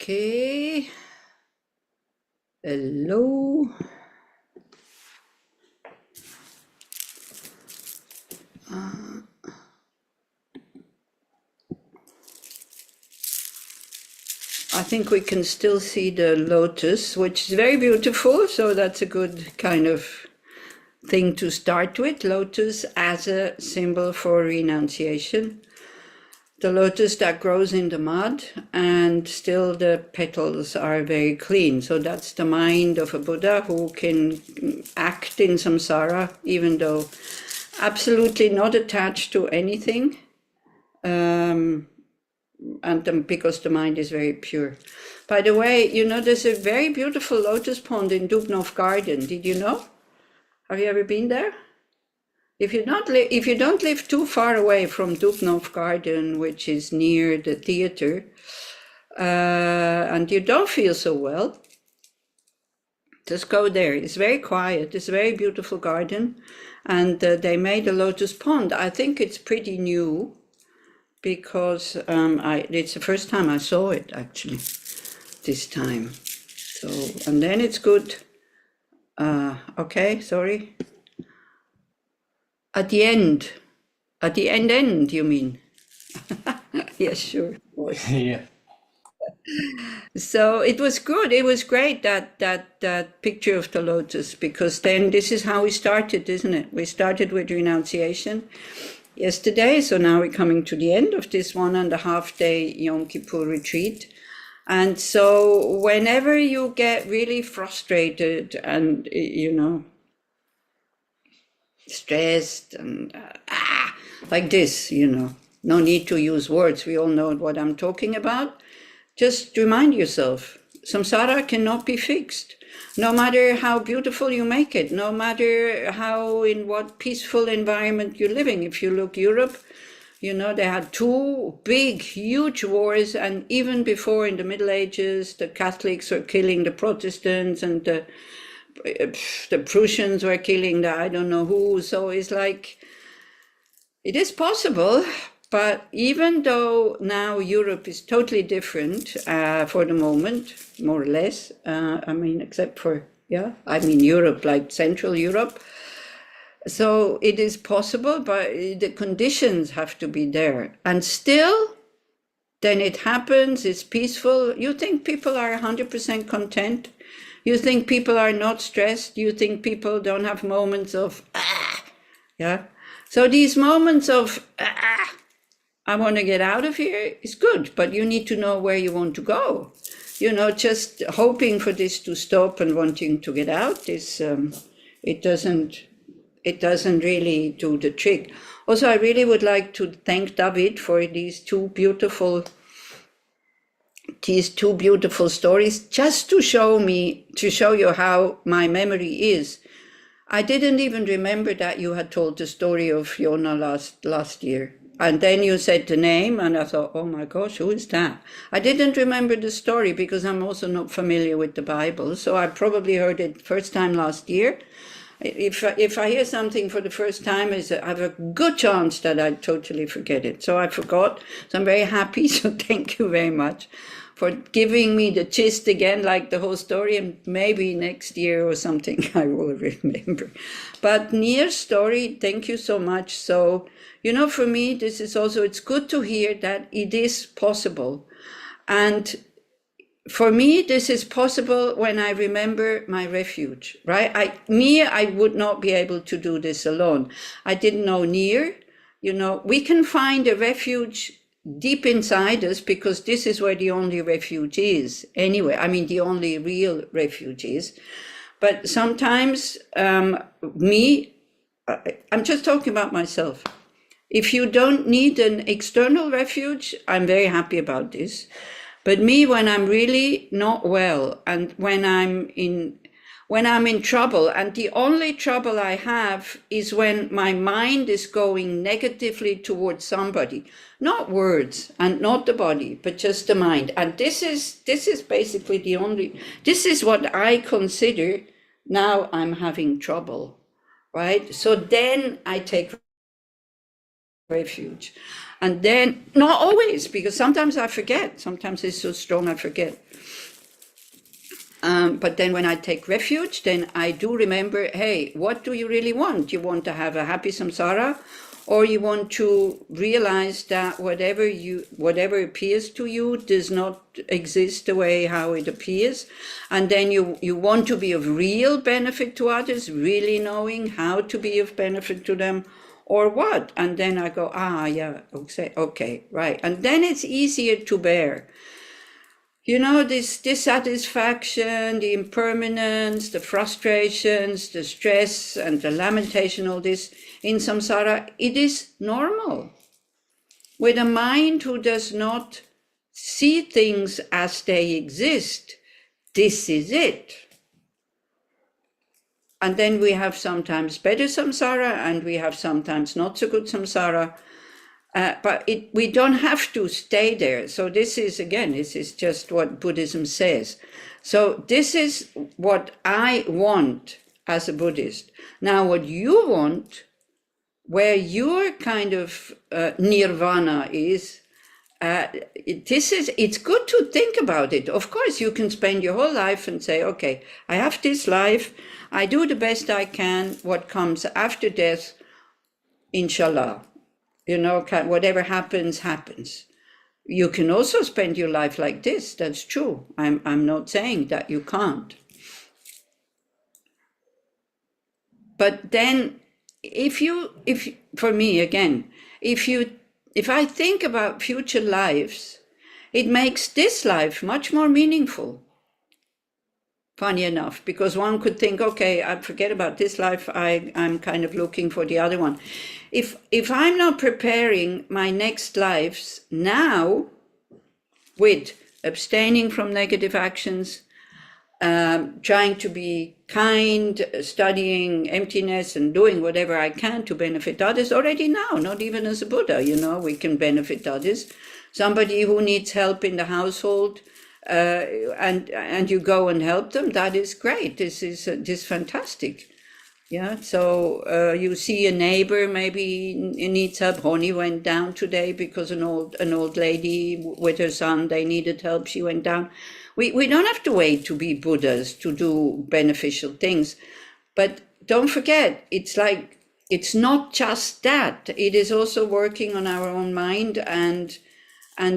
Okay. Hello. I think we can still see the lotus, which is very beautiful. So that's a good kind of thing to start with. Lotus as a symbol for renunciation. The lotus that grows in the mud, and still the petals are very clean. So that's the mind of a Buddha who can act in samsara, even though absolutely not attached to anything. Because the mind is very pure. By the way, you know, there's a very beautiful lotus pond in Dubnov Garden. Did you know? Have you ever been there? If you don't live too far away from Dubnov Garden, which is near the theater, and you don't feel so well, just go there. It's very quiet. It's a very beautiful garden, and they made a lotus pond. I think it's pretty new, because it's the first time I saw it actually this time. So, and then it's good. Okay, sorry. At the end, you mean? Yes, sure. Yeah. So it was good. It was great, that picture of the lotus, because then this is how we started, isn't it? We started with renunciation yesterday, so now we're coming to the end of this 1.5 day Yom Kippur retreat. And so whenever you get really frustrated and, you know, stressed and like this, you know, no need to use words, we all know what I'm talking about. Just remind yourself, samsara cannot be fixed. No matter how beautiful you make it, no matter how, in what peaceful environment you're living. If you look Europe, you know, they had 2 big, huge wars, and even before in the Middle Ages, the Catholics were killing the Protestants, and the Prussians were killing the I don't know who. So it's like, it is possible. But even though now Europe is totally different for the moment, more or less, I mean, except for, Europe, like Central Europe. So it is possible, but the conditions have to be there. And still, then it happens, it's peaceful. You think people are 100% content? You think people are not stressed? You think people don't have moments of, yeah? So these moments of, I want to get out of here is good, but you need to know where you want to go. You know, just hoping for this to stop and wanting to get out is, it doesn't really do the trick. Also, I really would like to thank David for these two beautiful stories, just to show you how my memory is. I didn't even remember that you had told the story of Fiona last year. And then you said the name, and I thought, oh my gosh, who is that? I didn't remember the story because I'm also not familiar with the Bible. So I probably heard it first time last year. If I hear something for the first time, I have a good chance that I totally forget it. So I forgot. So I'm very happy. So thank you very much for giving me the gist again, like the whole story, and maybe next year or something I will remember. But Nir's story, thank you so much. So, you know, for me, this is also, it's good to hear that it is possible. And for me, this is possible when I remember my refuge, right? I would not be able to do this alone. I didn't know Nir. You know, we can find a refuge deep inside us, because this is where the only refuge is anyway. I mean, the only real refuge is. But sometimes I'm just talking about myself. If you don't need an external refuge, I'm very happy about this. But me, when I'm really not well, and when I'm in trouble, and the only trouble I have is when my mind is going negatively towards somebody, not words and not the body, but just the mind. And this is basically this is what I consider now I'm having trouble, right? So then I take refuge. And then, not always, because sometimes I forget. Sometimes it's so strong I forget. But then when I take refuge, then I do remember, hey, what do you really want? You want to have a happy samsara, or you want to realize that whatever appears to you does not exist the way how it appears. And then you want to be of real benefit to others, really knowing how to be of benefit to them, or what? And then I go, yeah, okay, right. And then it's easier to bear. You know, this dissatisfaction, the impermanence, the frustrations, the stress and the lamentation, all this in samsara, it is normal. With a mind who does not see things as they exist, this is it. And then we have sometimes better samsara and we have sometimes not so good samsara. But we don't have to stay there. So this is just what Buddhism says. So this is what I want as a Buddhist. Now, what you want, where your kind of nirvana is, it's good to think about it. Of course, you can spend your whole life and say, okay, I have this life, I do the best I can, what comes after death, inshallah. You know, whatever happens, happens. You can also spend your life like this. That's true. I'm not saying that you can't. But then, if for me again, if I think about future lives, it makes this life much more meaningful. Funny enough, because one could think, okay, I forget about this life. I'm kind of looking for the other one. If I'm not preparing my next lives now with abstaining from negative actions, trying to be kind, studying emptiness and doing whatever I can to benefit others already now, not even as a Buddha, you know, we can benefit others. Somebody who needs help in the household, and you go and help them, that is great. This is fantastic. Yeah, so you see a neighbor, maybe he needs help. Honey went down today because an old lady with her son, they needed help. She went down. We don't have to wait to be Buddhas to do beneficial things. But don't forget, it's not just that. It is also working on our own mind and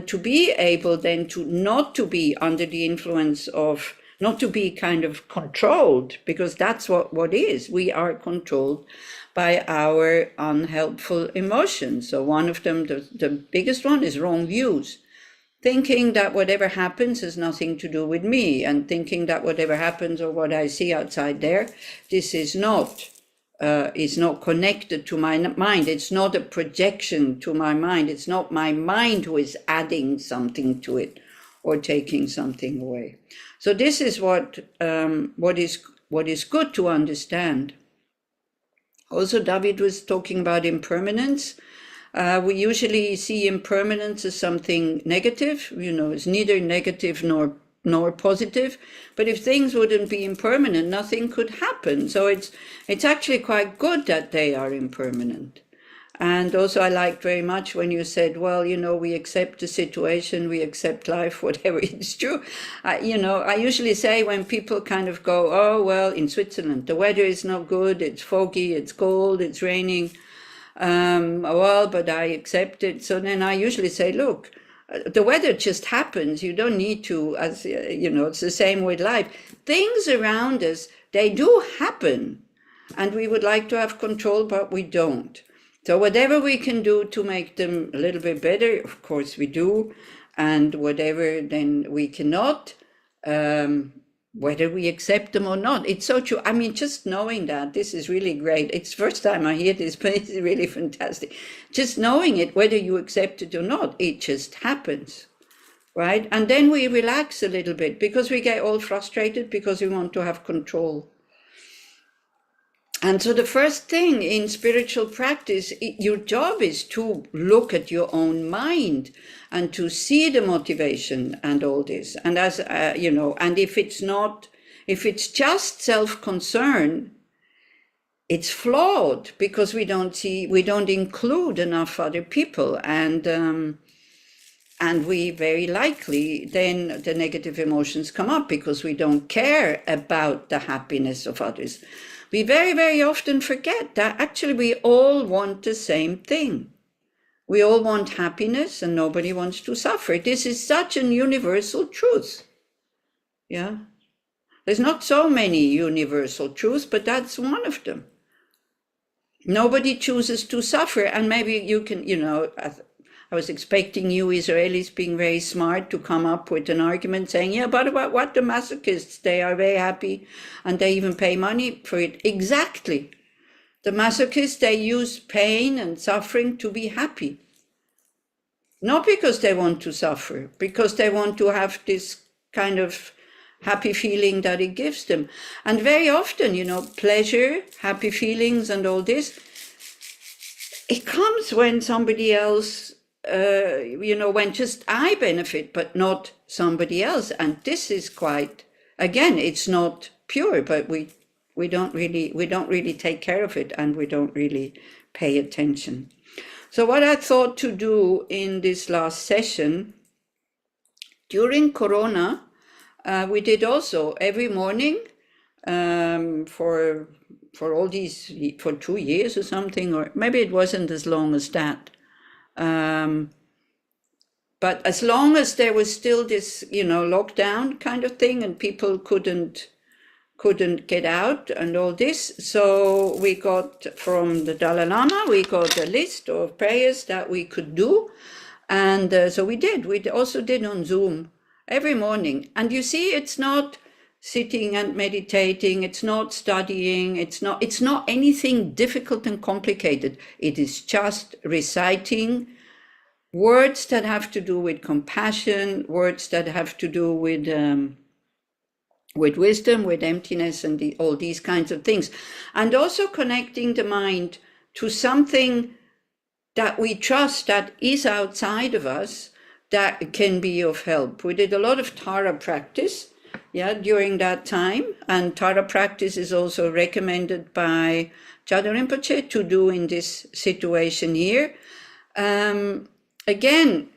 to be able then to not to be under the influence of, not to be kind of controlled, because that's what is. We are controlled by our unhelpful emotions. So one of them, the biggest one, is wrong views. Thinking that whatever happens has nothing to do with me, and thinking that whatever happens or what I see outside there, this is not connected to my mind. It's not a projection to my mind. It's not my mind who is adding something to it or taking something away. So this is what is good to understand. Also, David was talking about impermanence. We usually see impermanence as something negative. You know, it's neither negative nor positive. But if things wouldn't be impermanent, nothing could happen. So it's actually quite good that they are impermanent. And also I liked very much when you said, well, you know, we accept the situation, we accept life, whatever. It's true. You know, I usually say when people kind of go, oh, well, in Switzerland, the weather is not good, it's foggy, it's cold, it's raining. Well, but I accept it. So then I usually say, look, the weather just happens. You don't need to, as you know, it's the same with life. Things around us, they do happen. And we would like to have control, but we don't. So whatever we can do to make them a little bit better, of course we do. And whatever then we cannot, whether we accept them or not. It's so true. I mean, just knowing that, this is really great. It's the first time I hear this, but it's really fantastic. Just knowing it, whether you accept it or not, it just happens, right? And then we relax a little bit because we get all frustrated because we want to have control. And so the first thing in spiritual practice, your job is to look at your own mind and to see the motivation and all this. And as, you know, and if it's just self-concern, it's flawed because we don't include enough other people, and we very likely then the negative emotions come up because we don't care about the happiness of others. We very, very often forget that actually we all want the same thing. We all want happiness and nobody wants to suffer. This is such an universal truth. Yeah. There's not so many universal truths, but that's one of them. Nobody chooses to suffer. And maybe you can, I was expecting you Israelis being very smart to come up with an argument saying, yeah, but about what the masochists, they are very happy and they even pay money for it. Exactly. The masochists, they use pain and suffering to be happy. Not because they want to suffer, because they want to have this kind of happy feeling that it gives them. And very often, pleasure, happy feelings and all this, it comes when somebody else, when just I benefit, but not somebody else. And this is quite, again, it's not pure, but we don't really take care of it and we don't really pay attention. So what I thought to do in this last session, during Corona, we did also every morning for 2 years or something, or maybe it wasn't as long as that. But as long as there was still this, lockdown kind of thing and people couldn't get out and all this. So we got from the Dalai Lama, we got a list of prayers that we could do. And so we did. We also did on Zoom every morning. And you see, it's not sitting and meditating. It's not studying. It's not anything difficult and complicated. It is just reciting words that have to do with compassion, words that have to do with wisdom, with emptiness, and all these kinds of things. And also connecting the mind to something that we trust that is outside of us that can be of help. We did a lot of Tara practice, during that time. And Tara practice is also recommended by Chada Rinpoche to do in this situation here. Again,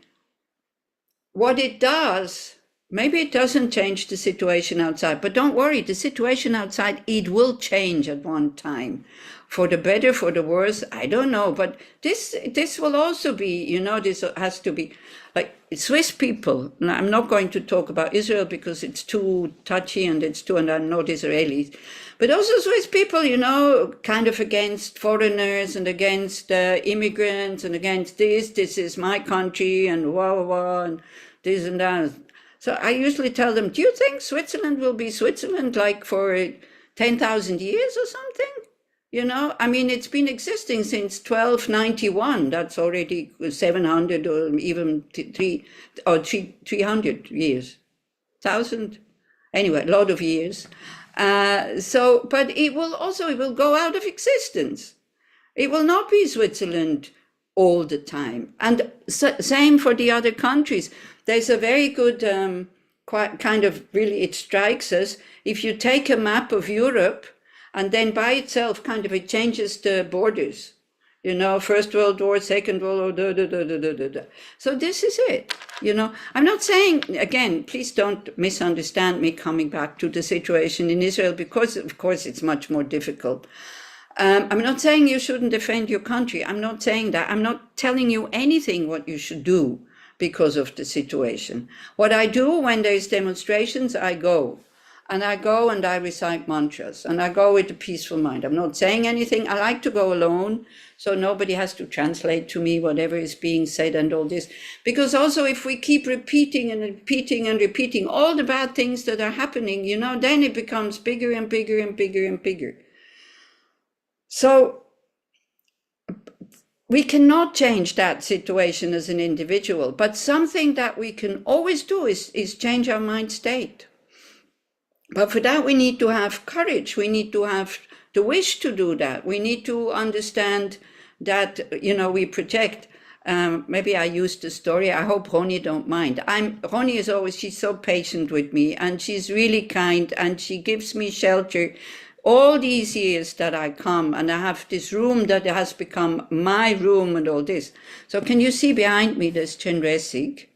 what it does, maybe it doesn't change the situation outside, but don't worry, the situation outside, it will change at one time. For the better, for the worse, I don't know. But this will also be, this has to be, like Swiss people. Now, I'm not going to talk about Israel because it's too touchy and I'm not Israeli. But also Swiss people, kind of against foreigners and against immigrants and against this is my country and and this and that. So I usually tell them, do you think Switzerland will be Switzerland like for 10,000 years or something? It's been existing since 1291. That's already 700 or even 300 years. 1,000? Anyway, a lot of years. But it will go out of existence. It will not be Switzerland all the time. And same for the other countries. There's a very good it strikes us, if you take a map of Europe and then by itself it changes the borders, First World War, Second World War, So this is it, I'm not saying, again, please don't misunderstand me coming back to the situation in Israel, because of course it's much more difficult. I'm not saying you shouldn't defend your country. I'm not saying that. I'm not telling you anything what you should do because of the situation. What I do when there's demonstrations, I go and I recite mantras and I go with a peaceful mind. I'm not saying anything. I like to go alone, so nobody has to translate to me whatever is being said and all this. Because also if we keep repeating and repeating and repeating all the bad things that are happening, then it becomes bigger and bigger and bigger and bigger. So we cannot change that situation as an individual, but something that we can always do is change our mind state. But for that, we need to have courage. We need to have the wish to do that. We need to understand that, we project. Maybe I used the story. I hope Roni don't mind. Roni is always, she's so patient with me and she's really kind and she gives me shelter all these years that I come and I have this room that has become my room and all this. So can you see behind me this Chenresig?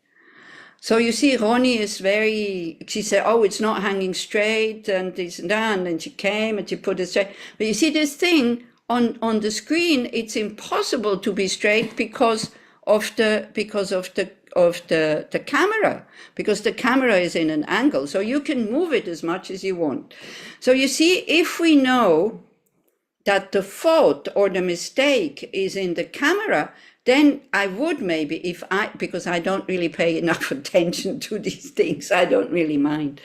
So you see, Ronnie is she said, oh, it's not hanging straight and this and that, and then she came and she put it straight. But you see this thing on the screen, it's impossible to be straight because of the camera, because the camera is in an angle. So you can move it as much as you want. So you see, if we know that the fault or the mistake is in the camera, then I would maybe, because I don't really pay enough attention to these things, I don't really mind.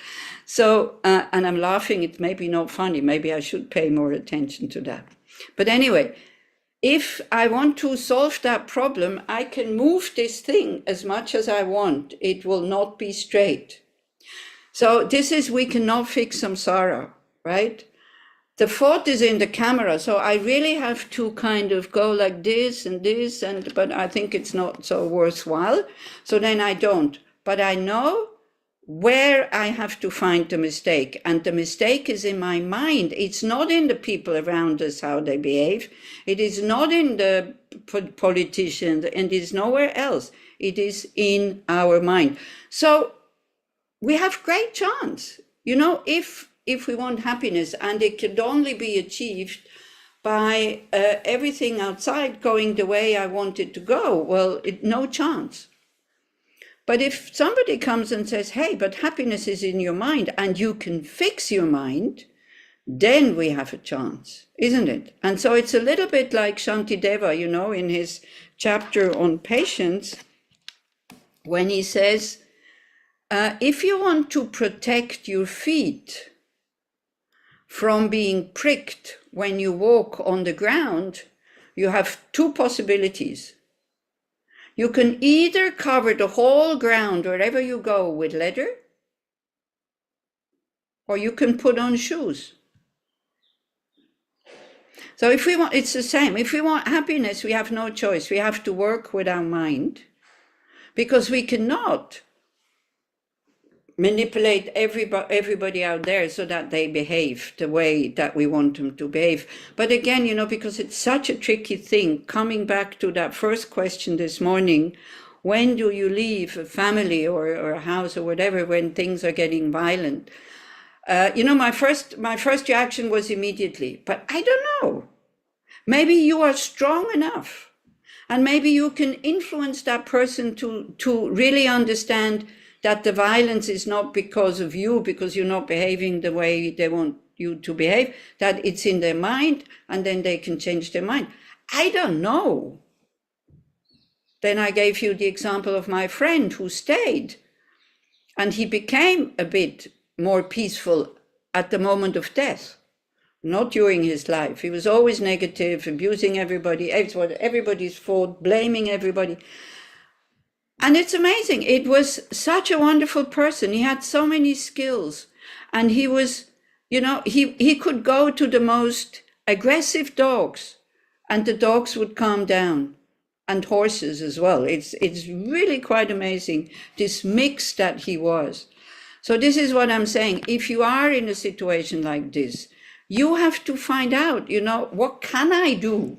So, and I'm laughing, it's maybe not funny, maybe I should pay more attention to that. But anyway, if I want to solve that problem, I can move this thing as much as I want. It will not be straight. So this is, we cannot fix samsara, right? The fault is in the camera, so I really have to kind of go like this, but I think it's not so worthwhile. So then I don't. But I know where I have to find the mistake, and the mistake is in my mind. It's not in the people around us, how they behave. It is not in the politicians, and it's nowhere else. It is in our mind. So we have great chance, you know, if we want happiness, and it could only be achieved by everything outside going the way I want it to go, well, no chance. But if somebody comes and says, hey, but happiness is in your mind and you can fix your mind, then we have a chance, isn't it? And so it's a little bit like Shantideva, you know, in his chapter on patience, when he says, if you want to protect your feet from being pricked when you walk on the ground, you have two possibilities. You can either cover the whole ground wherever you go with leather, or you can put on shoes. So if we want, it's the same. If we want happiness, we have no choice. We have to work with our mind, because we cannot manipulate everybody out there so that they behave the way that we want them to behave. But again, you know, because it's such a tricky thing, coming back to that first question this morning, when do you leave a family or a house or whatever when things are getting violent? You know, my first reaction was immediately, but I don't know. Maybe you are strong enough, and maybe you can influence that person to really understand that the violence is not because of you, because you're not behaving the way they want you to behave, that it's in their mind, and then they can change their mind. I don't know. Then I gave you the example of my friend who stayed, and he became a bit more peaceful at the moment of death, not during his life. He was always negative, abusing everybody, everybody's fault, blaming everybody. And it's amazing. It was such a wonderful person. He had so many skills, and he was, you know, he could go to the most aggressive dogs and the dogs would calm down, and horses as well. It's really quite amazing, this mix that he was. So this is what I'm saying. If you are in a situation like this, you have to find out, you know, what can I do?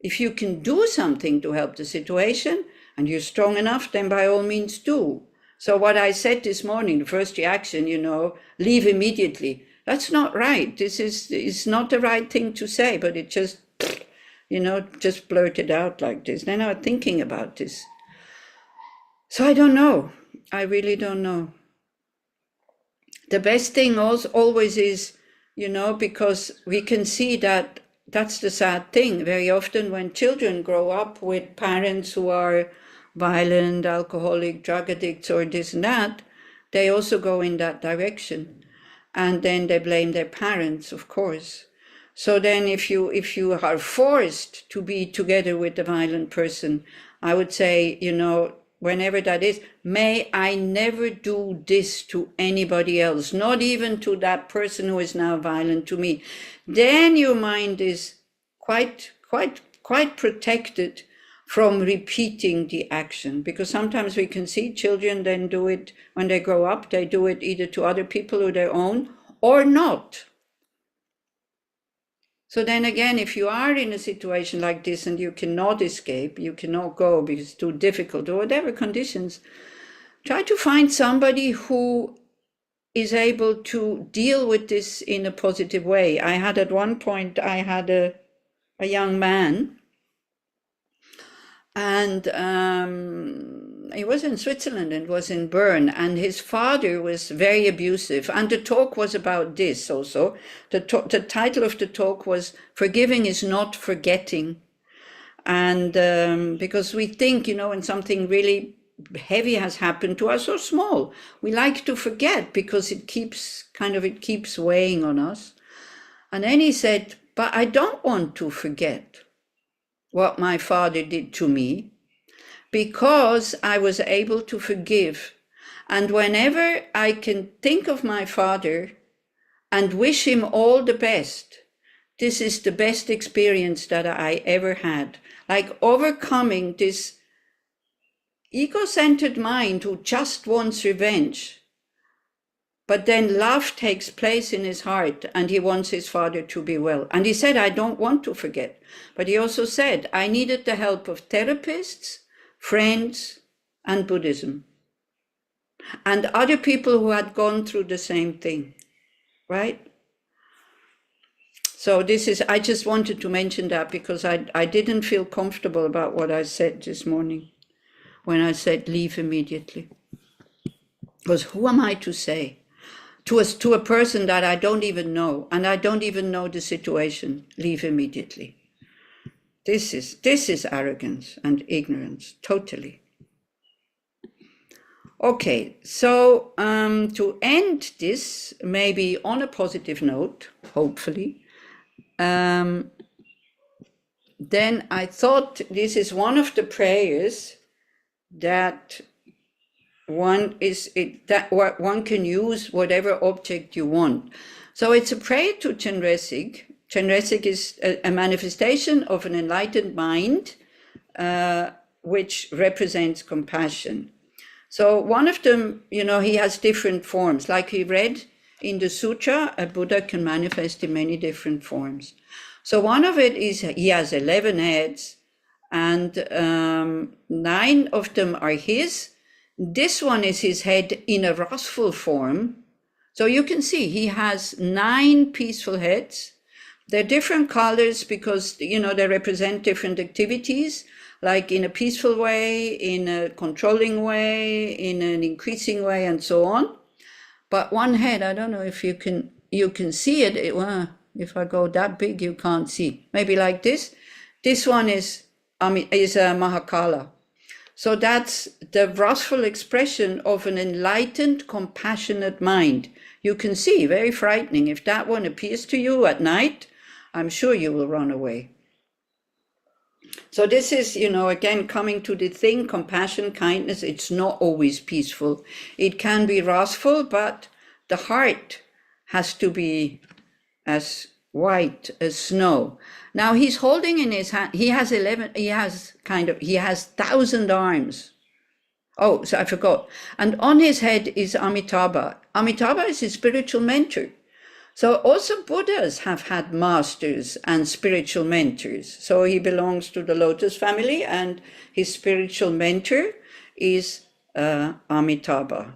If you can do something to help the situation, and you're strong enough, then by all means do. So what I said this morning, the first reaction, you know, leave immediately. That's not right. This is not the right thing to say, but it just, you know, just blurted out like this. Then I'm thinking about this. So I don't know. I really don't know. The best thing always is, you know, because we can see that that's the sad thing. Very often when children grow up with parents who are violent, alcoholic, drug addicts, or this and that, they also go in that direction. And then they blame their parents, of course. So then if you are forced to be together with the violent person, I would say, you know, whenever that is, may I never do this to anybody else, not even to that person who is now violent to me. Then your mind is quite protected from repeating the action, because sometimes we can see children then do it when they grow up. They do it either to other people or their own, or not. So then again, if you are in a situation like this and you cannot escape, you cannot go because it's too difficult or whatever conditions, try to find somebody who is able to deal with this in a positive way. I had at one point, I had a young man, and he was in Switzerland and was in Bern, and his father was very abusive. And the talk was about this also. The title of the talk was "Forgiving is Not Forgetting." And because we think, when something really heavy has happened to us or small, we like to forget because it keeps weighing on us. And then he said, but I don't want to forget what my father did to me, because I was able to forgive. And whenever I can think of my father and wish him all the best, this is the best experience that I ever had. Like overcoming this ego-centered mind who just wants revenge. But then love takes place in his heart and he wants his father to be well. And he said, I don't want to forget. But he also said, I needed the help of therapists, friends, and Buddhism. And other people who had gone through the same thing, right? So I just wanted to mention that because I didn't feel comfortable about what I said this morning when I said leave immediately. Because who am I to say? To a person that I don't even know, and I don't even know the situation, leave immediately. This is arrogance and ignorance, totally. Okay, so to end this, maybe on a positive note, hopefully, then I thought this is one of the prayers that one can use whatever object you want. So it's a prayer to Chenresig. Chenresig is a manifestation of an enlightened mind, which represents compassion. So one of them, he has different forms. Like he read in the sutra, a Buddha can manifest in many different forms. So one of it is he has 11 heads, and 9 of them are his. This one is his head in a wrathful form. So you can see he has 9 peaceful heads. They're different colors because, they represent different activities, like in a peaceful way, in a controlling way, in an increasing way, and so on. But one head, I don't know if you can see it. Well, if I go that big, you can't see. Maybe like this. This one is a Mahakala. So that's the wrathful expression of an enlightened, compassionate mind. You can see, very frightening. If that one appears to you at night, I'm sure you will run away. So this is, again, coming to the thing, compassion, kindness, it's not always peaceful. It can be wrathful, but the heart has to be as white as snow. Now he's holding in his hand, he has 1,000 arms. Oh, so I forgot. And on his head is Amitabha. Amitabha is his spiritual mentor. So also Buddhas have had masters and spiritual mentors. So he belongs to the Lotus family, and his spiritual mentor is Amitabha.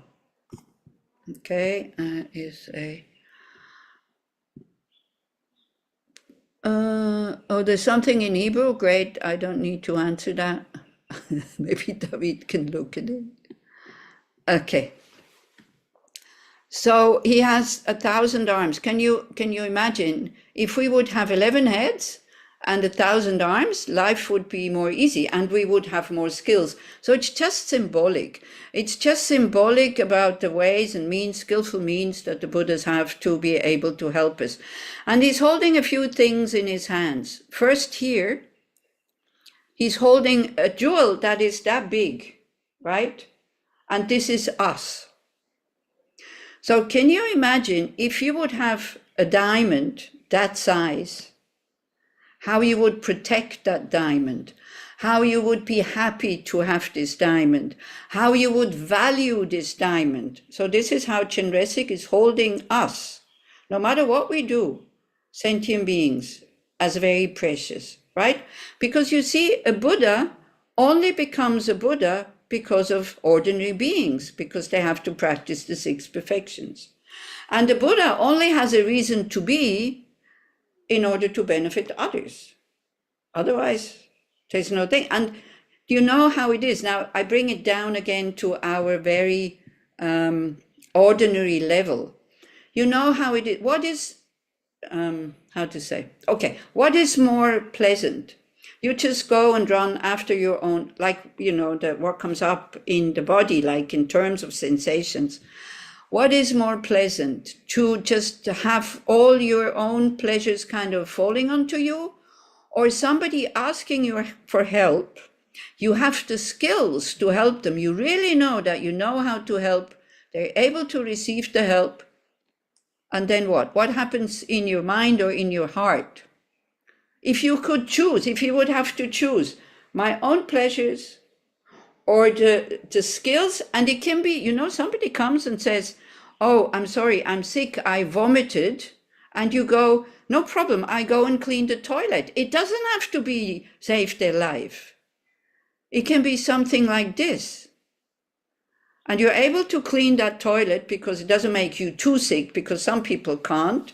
Okay, there's something in Hebrew. Great, I don't need to answer that. Maybe David can look at it. Okay. So he has 1,000 arms. Can you imagine if we would have 11 heads and 1,000 arms, life would be more easy and we would have more skills. So it's just symbolic. It's just symbolic about the ways and means, skillful means that the Buddhas have to be able to help us. And he's holding a few things in his hands. First here, he's holding a jewel that is that big, right? And this is us. So can you imagine if you would have a diamond that size, how you would protect that diamond, how you would be happy to have this diamond, how you would value this diamond. So this is how Chenresig is holding us. No matter what we do, sentient beings, as very precious, right? Because you see, a Buddha only becomes a Buddha because of ordinary beings, because they have to practice the 6 perfections. And the Buddha only has a reason to be in order to benefit others. Otherwise, there's no thing. And you know how it is. Now, I bring it down again to our very ordinary level. You know how it is. What is, how to say? Okay, what is more pleasant? You just go and run after your own, like, you know, what comes up in the body, like in terms of sensations. What is more pleasant? To just have all your own pleasures kind of falling onto you, or somebody asking you for help? You have the skills to help them. You really know that you know how to help. They're able to receive the help. And then what? What happens in your mind or in your heart? If you could choose, if you would have to choose my own pleasures or the skills, and it can be, you know, somebody comes and says, oh, I'm sorry, I'm sick, I vomited, and you go, no problem, I go and clean the toilet. It doesn't have to be save their life. It can be something like this. And you're able to clean that toilet because it doesn't make you too sick, because some people can't.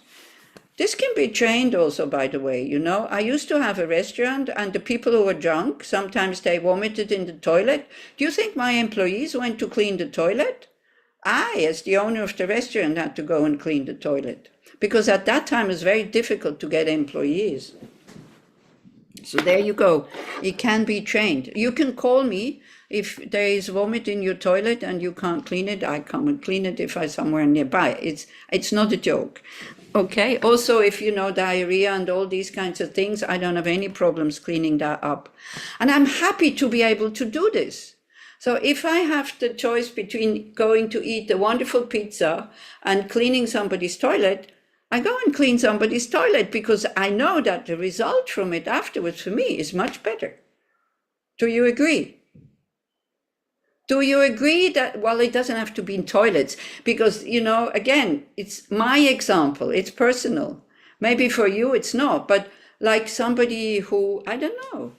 This can be trained also, by the way, you know. I used to have a restaurant, and the people who were drunk, sometimes they vomited in the toilet. Do you think my employees went to clean the toilet? I, as the owner of the restaurant, had to go and clean the toilet, because at that time it was very difficult to get employees. So there you go. It can be trained. You can call me if there is vomit in your toilet and you can't clean it. I come and clean it if I'm somewhere nearby. It's not a joke. Okay. Also, if you know diarrhea and all these kinds of things, I don't have any problems cleaning that up. And I'm happy to be able to do this. So if I have the choice between going to eat a wonderful pizza and cleaning somebody's toilet, I go and clean somebody's toilet, because I know that the result from it afterwards for me is much better. Do you agree? Do you agree that, well, it doesn't have to be in toilets, because, you know, again, it's my example, it's personal. Maybe for you it's not, but like somebody who, I don't know,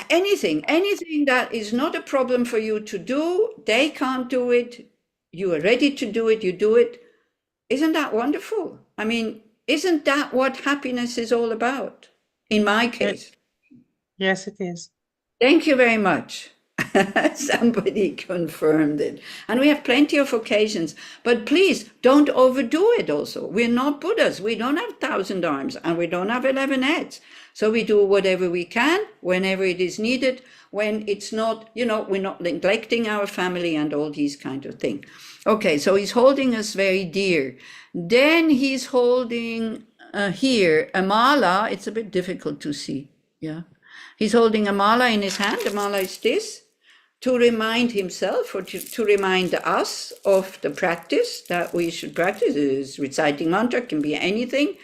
anything that is not a problem for you to do, they can't do it, you are ready to do it, you do it. Isn't that wonderful? I mean, isn't that what happiness is all about? In my case. Yes, it is. Thank you very much. Somebody confirmed it. And we have plenty of occasions. But please don't overdo it also. We're not Buddhas. We don't have 1,000 arms and we don't have 11 heads. So we do whatever we can, whenever it is needed, when it's not, you know, we're not neglecting our family and all these kind of things. Okay, so he's holding us very dear. Then he's holding here a mala. It's a bit difficult to see. Yeah, he's holding a mala in his hand. The mala is this, to remind himself or to remind us of the practice that we should practice. It is reciting mantra, can be anything.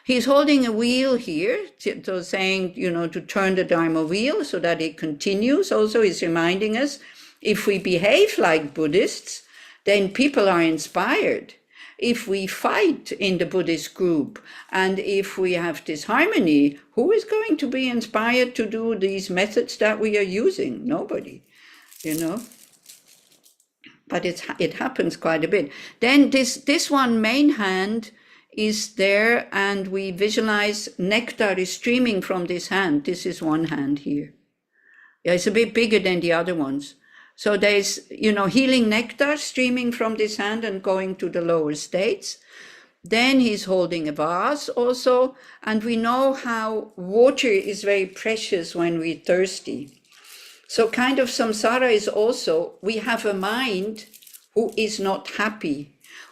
He's holding a wheel here, so saying, you know, to turn the Dharma wheel so that it continues. Also, he's reminding us, if we behave like Buddhists, then people are inspired. If we fight in the Buddhist group and if we have disharmony, who is going to be inspired to do these methods that we are using? Nobody, you know. But it happens quite a bit. Then this one main hand is there, and we visualize nectar is streaming from this hand. This is one hand here. Yeah, it's a bit bigger than the other ones. So there's, you know, healing nectar streaming from this hand and going to the lower states. Then he's holding a vase also, and we know how water is very precious when we're thirsty. So kind of samsara is also, we have a mind who is not happy.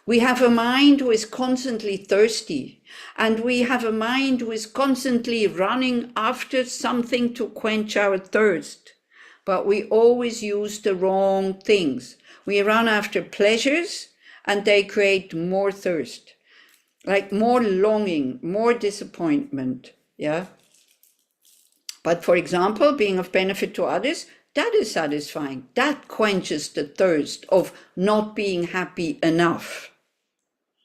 We have a mind who is constantly thirsty, and we have a mind who is constantly running after something to quench our thirst. But we always use the wrong things. We run after pleasures and they create more thirst, like more longing, more disappointment. Yeah. But for example, being of benefit to others, that is satisfying. That quenches the thirst of not being happy enough.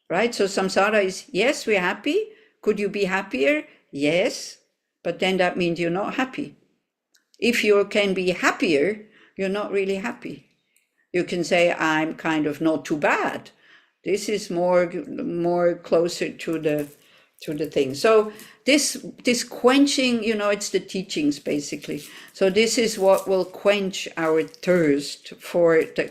Right? So samsara is, yes, we're happy. Could you be happier? Yes, but then that means you're not happy. If you can be happier, you're not really happy. You can say, I'm kind of not too bad. This is more closer to the thing. So this quenching, it's the teachings basically. So this is what will quench our thirst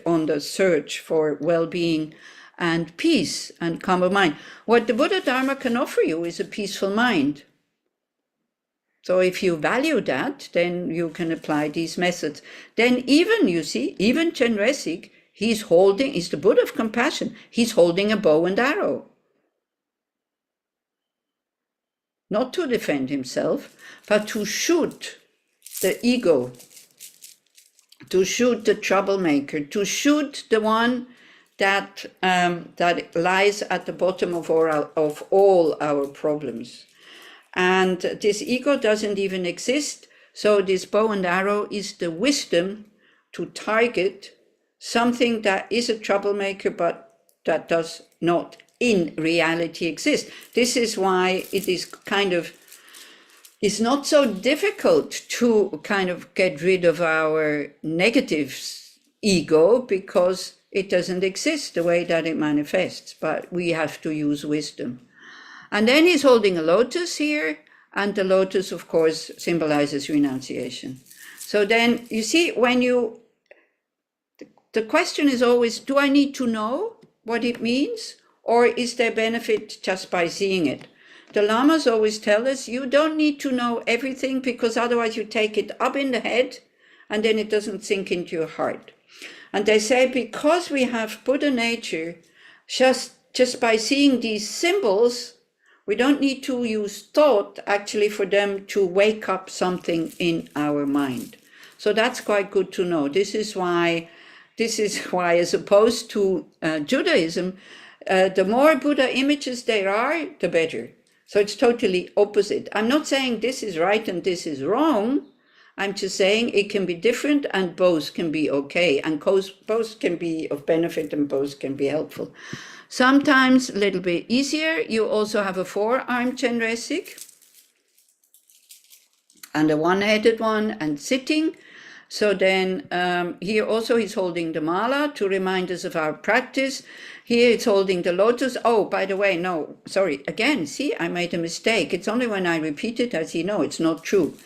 on the search for well-being and peace and calm of mind. What the Buddha Dharma can offer you is a peaceful mind. So if you value that, then you can apply these methods. Then even Chenresig, he's the Buddha of compassion. He's holding a bow and arrow. Not to defend himself, but to shoot the ego, to shoot the troublemaker, to shoot the one that lies at the bottom of all our problems. And this ego doesn't even exist. So this bow and arrow is the wisdom to target something that is a troublemaker, but that does not in reality exist. This is why it is it's not so difficult to kind of get rid of our negative ego, because it doesn't exist the way that it manifests, but we have to use wisdom. And then he's holding a lotus here, and the lotus, of course, symbolizes renunciation. So then you see, the question is always, do I need to know what it means, or is there benefit just by seeing it? The Lamas always tell us, you don't need to know everything, because otherwise you take it up in the head and then it doesn't sink into your heart. And they say, because we have Buddha nature, just by seeing these symbols, we don't need to use thought actually for them to wake up something in our mind. So that's quite good to know. This is why, as opposed to Judaism, the more Buddha images there are, the better. So it's totally opposite. I'm not saying this is right and this is wrong. I'm just saying it can be different and both can be okay. And both can be of benefit and both can be helpful. Sometimes a little bit easier. You also have a four-armed Chenresig and a one-headed one and sitting. So then here also he's holding the mala to remind us of our practice. Here it's holding the lotus. Oh, by the way, no, sorry. Again, see, I made a mistake. It's only when I repeat it I see, no, it's not true.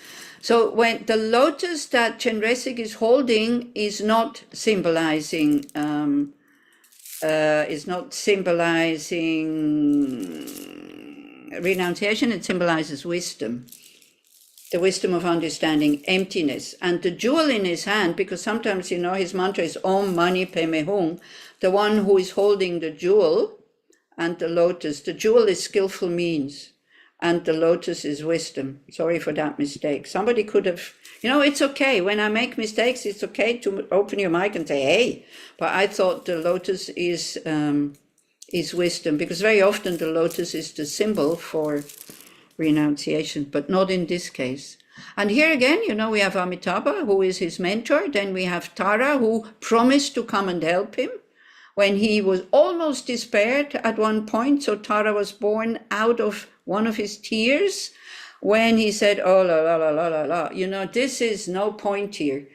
So when the lotus that Chenresig is holding is not symbolizing renunciation, it symbolizes wisdom. The wisdom of understanding emptiness. And the jewel in his hand, because sometimes, his mantra is Om Mani Padme Hum, the one who is holding the jewel and the lotus. The jewel is skillful means, and the lotus is wisdom. Sorry for that mistake. Somebody could have, it's okay. When I make mistakes, it's okay to open your mic and say, hey, but I thought the lotus is wisdom, because very often the lotus is the symbol for renunciation, but not in this case. And here again, we have Amitabha, who is his mentor. Then we have Tara, who promised to come and help him when he was almost despaired at one point. So Tara was born out of one of his tears when he said, oh, la, la, la, la, la, la. This is no point here.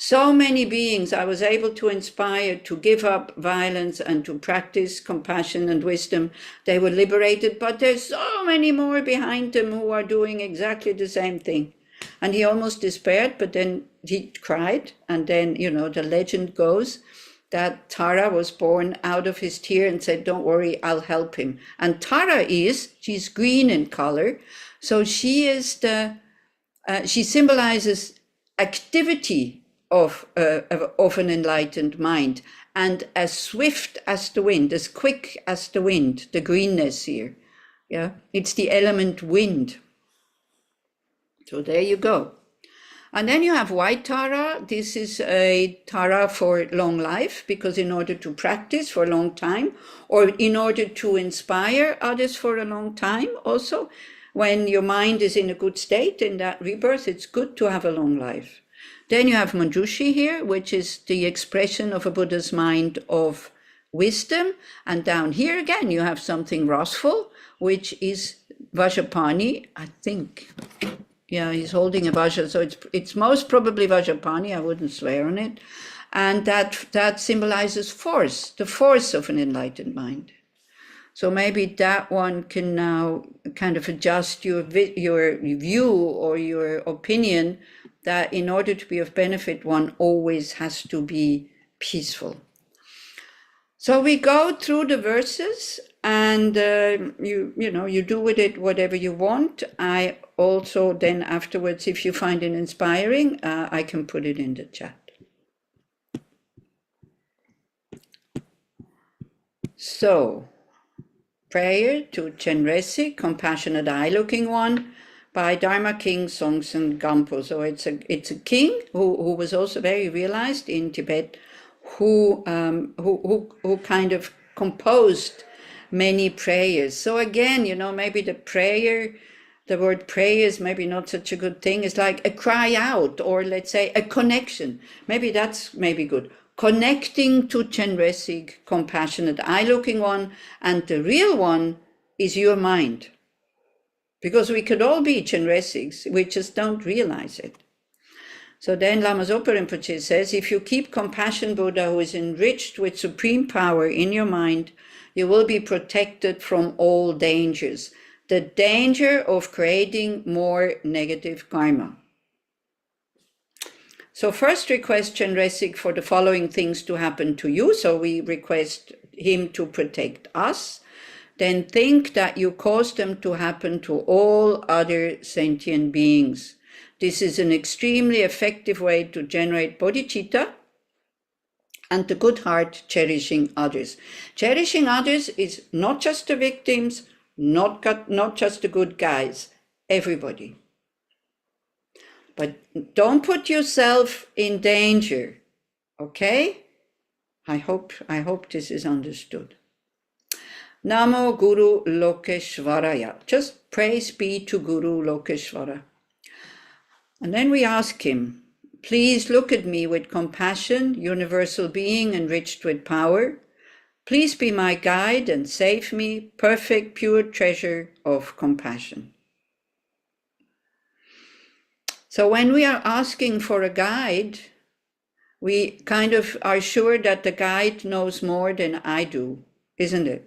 So many beings I was able to inspire to give up violence and to practice compassion and wisdom. They were liberated, but there's so many more behind them who are doing exactly the same thing. And he almost despaired, but then he cried. And then, the legend goes that Tara was born out of his tear and said, don't worry, I'll help him. And Tara she's green in color. So she symbolizes activity of an enlightened mind, and as swift as the wind, as quick as the wind, the greenness here. Yeah, it's the element wind. So there you go. And then you have white Tara. This is a Tara for long life, because in order to practice for a long time, or in order to inspire others for a long time also, when your mind is in a good state in that rebirth, it's good to have a long life. Then you have Manjushri here, which is the expression of a Buddha's mind of wisdom. And down here again, you have something wrathful, which is Vajrapani, I think. Yeah, he's holding a Vajra, so it's most probably Vajrapani, I wouldn't swear on it. And that symbolizes force, the force of an enlightened mind. So maybe that one can now kind of adjust your view or your opinion that in order to be of benefit, one always has to be peaceful. So we go through the verses, and you do with it whatever you want. I also then afterwards, if you find it inspiring, I can put it in the chat. So, prayer to Chenresi, compassionate eye-looking one, by Dharma King Songtsen Gampo. So it's a king who was also very realized in Tibet, who kind of composed many prayers. So again, maybe the word prayer is maybe not such a good thing. It's like a cry out, or let's say a connection. Maybe that's good. Connecting to Chenresi, compassionate eye-looking one, and the real one is your mind. Because we could all be Chenresiks, we just don't realize it. So then Lama Zopa Rinpoche says, if you keep compassion Buddha, who is enriched with supreme power in your mind, you will be protected from all dangers. The danger of creating more negative karma. So first request Chenresik for the following things to happen to you. So we request him to protect us. Then think that you cause them to happen to all other sentient beings. This is an extremely effective way to generate bodhicitta and the good heart cherishing others. Cherishing others is not just the victims, not just the good guys, everybody. But don't put yourself in danger, okay? I hope this is understood. Namo Guru Lokeshvaraya. Just praise be to Guru Lokeshvara. And then we ask him, please look at me with compassion, universal being enriched with power. Please be my guide and save me, perfect, pure treasure of compassion. So when we are asking for a guide, we kind of are sure that the guide knows more than I do, isn't it?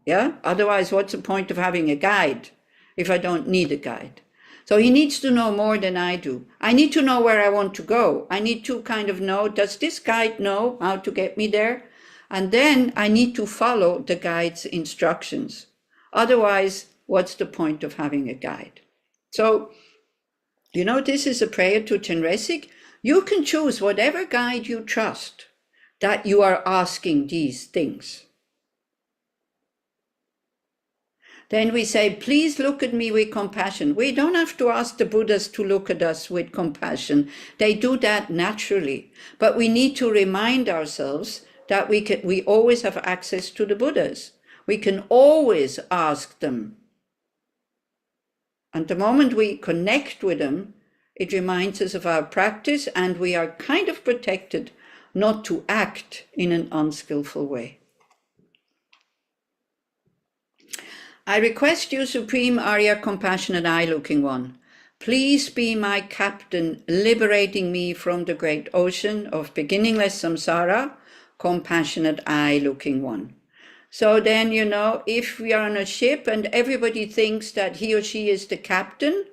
Yeah? Otherwise, what's the point of having a guide if I don't need a guide? So he needs to know more than I do. I need to know where I want to go. I need to kind of know, does this guide know how to get me there? And then I need to follow the guide's instructions. Otherwise, what's the point of having a guide? So, this is a prayer to Chenresik. You can choose whatever guide you trust that you are asking these things. Then we say, please look at me with compassion. We don't have to ask the Buddhas to look at us with compassion. They do that naturally. But we need to remind ourselves that we always have access to the Buddhas. We can always ask them. And the moment we connect with them, it reminds us of our practice, and we are kind of protected not to act in an unskillful way. I request you, Supreme Arya Compassionate Eye-Looking One, please be my captain, liberating me from the great ocean of beginningless samsara, compassionate Eye-Looking One. So then, if we are on a ship and everybody thinks that he or she is the captain,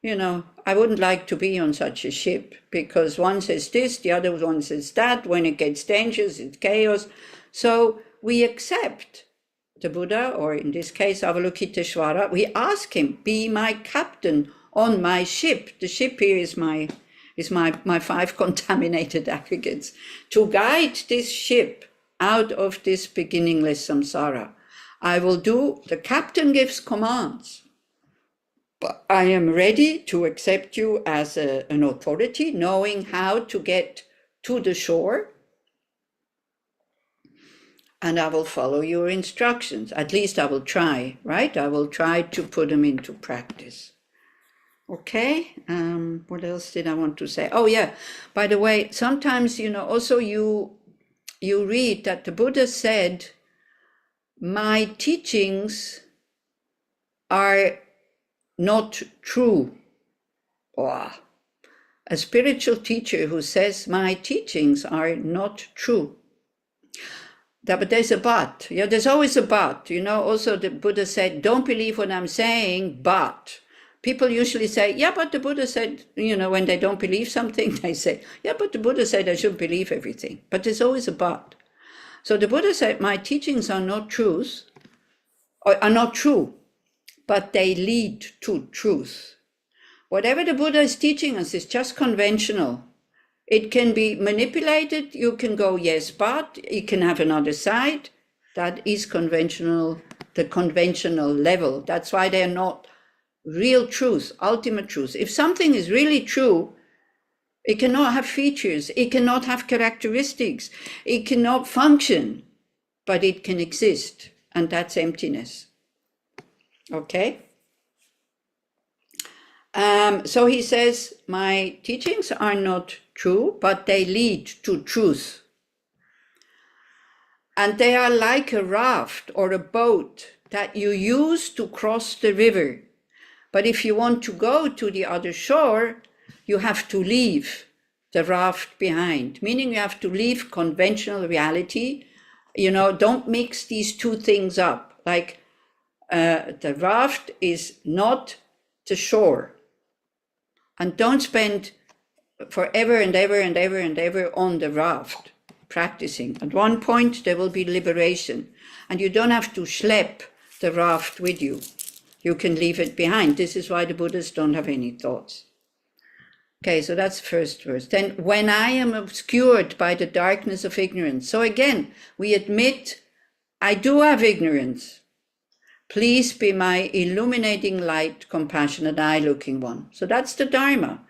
I wouldn't like to be on such a ship, because one says this, the other one says that. When it gets dangerous, it's chaos. So we accept the Buddha, or in this case, Avalokiteshvara. We ask him, be my captain on my ship. The ship here is my 5 contaminated aggregates, to guide this ship out of this beginningless samsara. The captain gives commands, but I am ready to accept you as an authority, knowing how to get to the shore, and I will follow your instructions. At least I will try, right? I will try to put them into practice. Okay, what else did I want to say? Oh yeah, by the way, sometimes, also you read that the Buddha said, my teachings are not true. Oh, a spiritual teacher who says my teachings are not true. But there's a but. Yeah, there's always a but. Also the Buddha said, don't believe what I'm saying, but. People usually say, yeah, but the Buddha said, when they don't believe something, they say, yeah, but the Buddha said I shouldn't believe everything. But there's always a but. So the Buddha said, my teachings are not truths, or are not true, but they lead to truth. Whatever the Buddha is teaching us is just conventional. It can be manipulated. You can go, yes, but it can have another side. That is conventional, the conventional level. That's why they're not real truth, ultimate truth. If something is really true, it cannot have features, it cannot have characteristics, it cannot function, but it can exist, and that's emptiness. Okay? So he says, my teachings are not true, but they lead to truth. And they are like a raft or a boat that you use to cross the river. But if you want to go to the other shore, you have to leave the raft behind, meaning you have to leave conventional reality. Don't mix these two things up. Like the raft is not the shore. And don't spend forever and ever and ever and ever on the raft practicing. At one point, there will be liberation. And you don't have to schlep the raft with you. You can leave it behind. This is why the Buddhists don't have any thoughts. Okay, so that's the first verse. Then, when I am obscured by the darkness of ignorance. So again, we admit, I do have ignorance. Please be my illuminating light, compassionate eye-looking one. So that's the Dharma.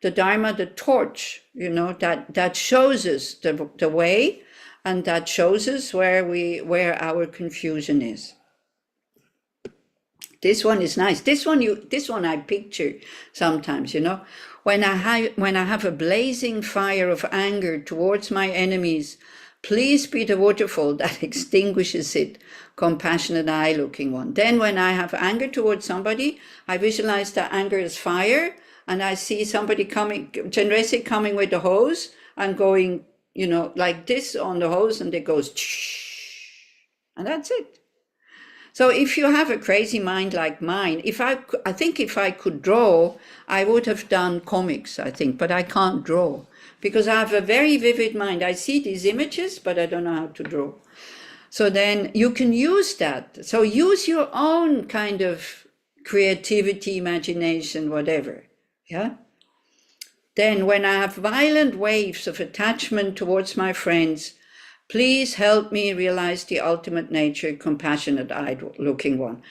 The Dharma, the torch, that shows us the way, and that shows us where our confusion is. This one is nice. This one I picture sometimes, when I have a blazing fire of anger towards my enemies, please be the waterfall that extinguishes it, compassionate eye-looking one. Then when I have anger towards somebody, I visualize that anger as fire, and I see somebody coming, Chenrezig coming with the hose and going, like this on the hose, and it goes, and that's it. So if you have a crazy mind like mine, I think if I could draw, I would have done comics, I think, but I can't draw because I have a very vivid mind. I see these images, but I don't know how to draw. So then you can use that. So use your own kind of creativity, imagination, whatever. Yeah. Then when I have violent waves of attachment towards my friends, please help me realize the ultimate nature, compassionate eye-looking one.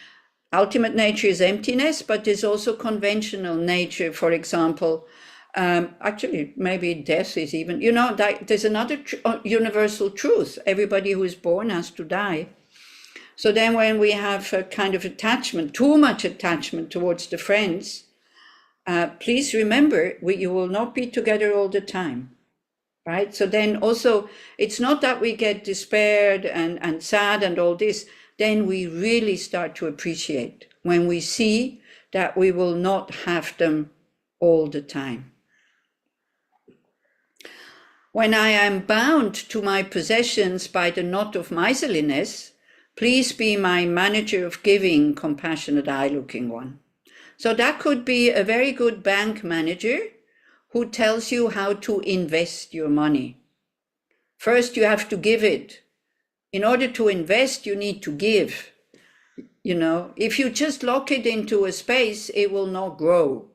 Ultimate nature is emptiness, but there's also conventional nature. For example, actually, maybe death is even, there's another universal truth. Everybody who is born has to die. So then when we have a kind of attachment, too much attachment towards the friends, please remember, you will not be together all the time. Right? So then also, it's not that we get despaired and sad and all this, then we really start to appreciate when we see that we will not have them all the time. When I am bound to my possessions by the knot of miserliness, please be my manager of giving, compassionate eye-looking one. So that could be a very good bank manager who tells you how to invest your money. First, you have to give it. In order to invest, you need to give. If you just lock it into a space, it will not grow.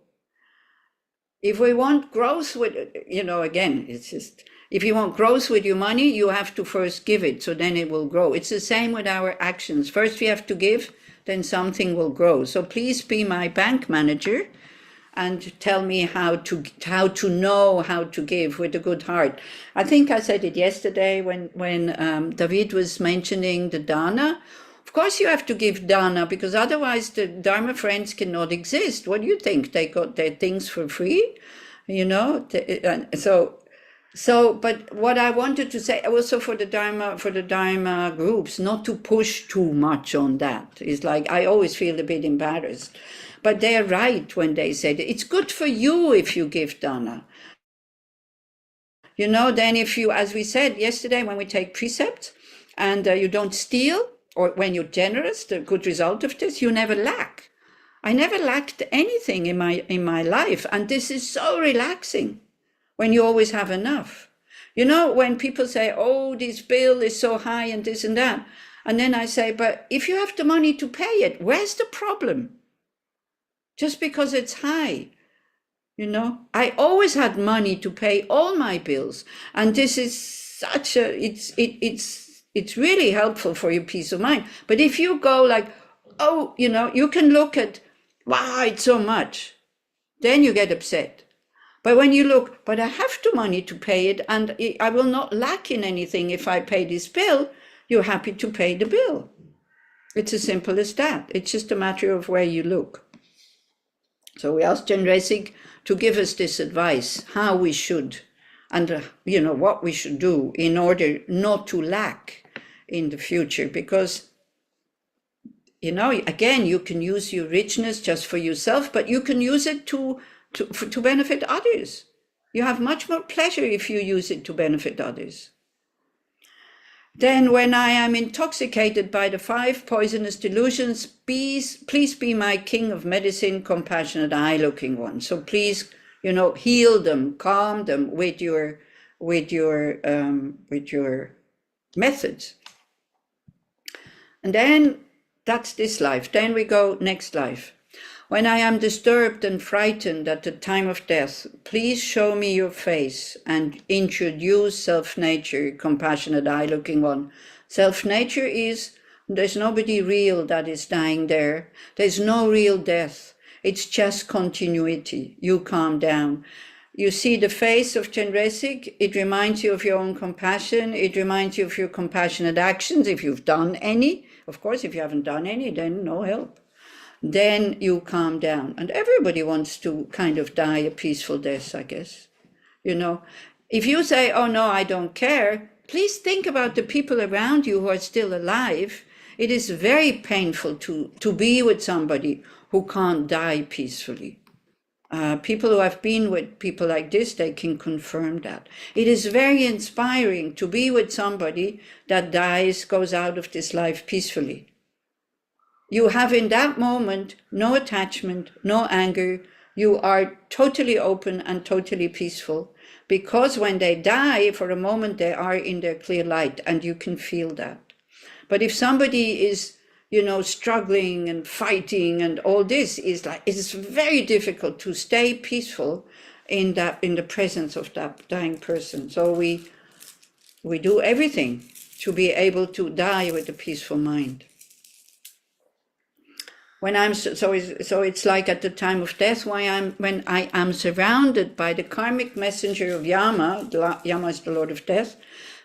If we want growth again, it's just, if you want growth with your money, you have to first give it, so then it will grow. It's the same with our actions. First, we have to give, then something will grow. So please be my bank manager and tell me how to know how to give with a good heart. I think I said it yesterday when David was mentioning the dana. Of course you have to give dana, because otherwise the Dharma friends cannot exist. What do you think? They got their things for free? So So, but what I wanted to say also for the Dharma groups, not to push too much on that. It's like, I always feel a bit embarrassed, but they're right when they say that it's good for you if you give dana. Then if you, as we said yesterday, when we take precepts and you don't steal, or when you're generous, the good result of this, you never lack. I never lacked anything in my life, and this is so relaxing when you always have enough. When people say, oh, this bill is so high and this and that, and then I say, but if you have the money to pay it, where's the problem? Just because it's high. I always had money to pay all my bills, and this is such it's really helpful for your peace of mind. But if you go like, oh, you can look at, wow, it's so much, then you get upset. But when you look, but I have the money to pay it, and I will not lack in anything if I pay this bill, you're happy to pay the bill. It's as simple as that. It's just a matter of where you look. So we asked Jen Resig to give us this advice, how we should, and what we should do in order not to lack in the future. Because, again, you can use your richness just for yourself, but you can use it to benefit others. You have much more pleasure if you use it to benefit others. Then when I am intoxicated by the 5 poisonous delusions, please be my king of medicine, compassionate, eye-looking one. So please, heal them, calm them with your methods. And then that's this life. Then we go next life. When I am disturbed and frightened at the time of death, please show me your face and introduce self-nature, compassionate, eye-looking one. Self-nature is, there's nobody real that is dying there. There's no real death. It's just continuity. You calm down. You see the face of Chenresig, it reminds you of your own compassion. It reminds you of your compassionate actions, if you've done any. Of course, if you haven't done any, then no help. Then you calm down. And everybody wants to kind of die a peaceful death, I guess. If you say, oh no, I don't care, please think about the people around you who are still alive. It is very painful to be with somebody who can't die peacefully. People who have been with people like this, they can confirm that. It is very inspiring to be with somebody that dies, goes out of this life peacefully. You have in that moment no attachment, no anger. You are totally open and totally peaceful, because when they die, for a moment they are in their clear light, and you can feel that. But if somebody is, struggling and fighting and all this, it's very difficult to stay peaceful in the presence of that dying person. So we do everything to be able to die with a peaceful mind. When it's like at the time of death, when I am surrounded by the karmic messenger of Yama. Yama is the Lord of Death.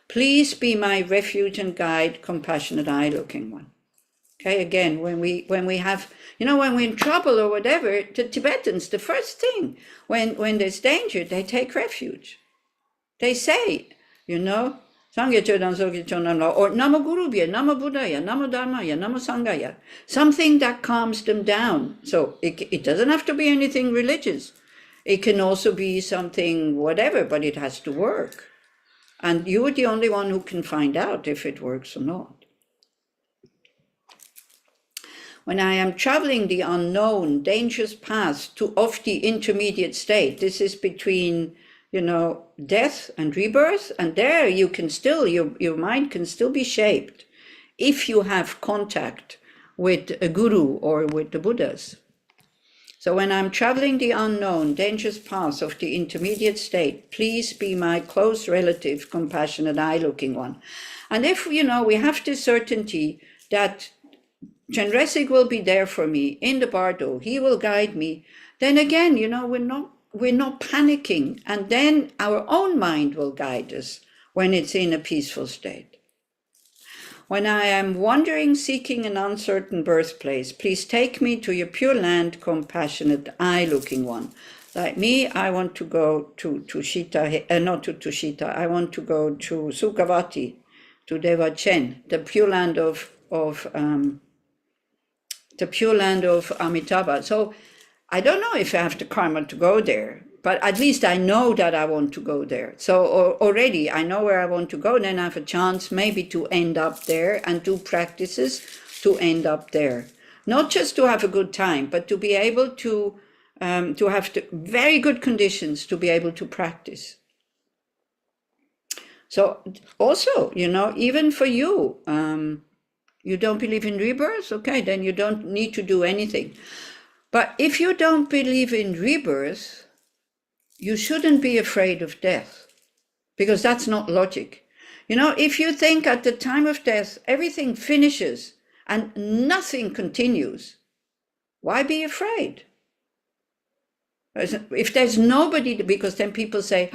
Please be my refuge and guide, compassionate, eye-looking one. Okay, again, when we have, when we're in trouble or whatever, the Tibetans, the first thing when there's danger, they take refuge. They say, Sangye Chodan Sogi Chonamla, or Namo Gurubhya, Namo Buddhaya, Namo Dharmaya, Namo Sanghaya, something that calms them down. So it doesn't have to be anything religious. It can also be something whatever, but it has to work. And you're the only one who can find out if it works or not. When I am traveling the unknown, dangerous path of the intermediate state, this is between death and rebirth, and there you can still, your mind can still be shaped if you have contact with a guru or with the Buddhas. So when I'm traveling the unknown, dangerous path of the intermediate state, please be my close relative, compassionate, eye-looking one. And if, we have this certainty that Chenresig will be there for me in the bardo, he will guide me, then again, we're not panicking, and then our own mind will guide us when it's in a peaceful state. When I am wandering, seeking an uncertain birthplace, please take me to your pure land, compassionate, eye-looking one. Like me, I want to go to Tushita, not to Tushita, I want to go to Sukhavati, to Devachen, the Pure Land of Amitabha. So I don't know if I have the karma to go there, but at least I know that I want to go there. So already I know where I want to go, then I have a chance maybe to end up there and do practices to end up there. Not just to have a good time, but to be able to have the very good conditions to be able to practice. So also, even for you, you don't believe in rebirth? Okay, then you don't need to do anything. But if you don't believe in rebirth, you shouldn't be afraid of death, because that's not logic. If you think at the time of death, everything finishes and nothing continues, why be afraid? If there's nobody, because then people say,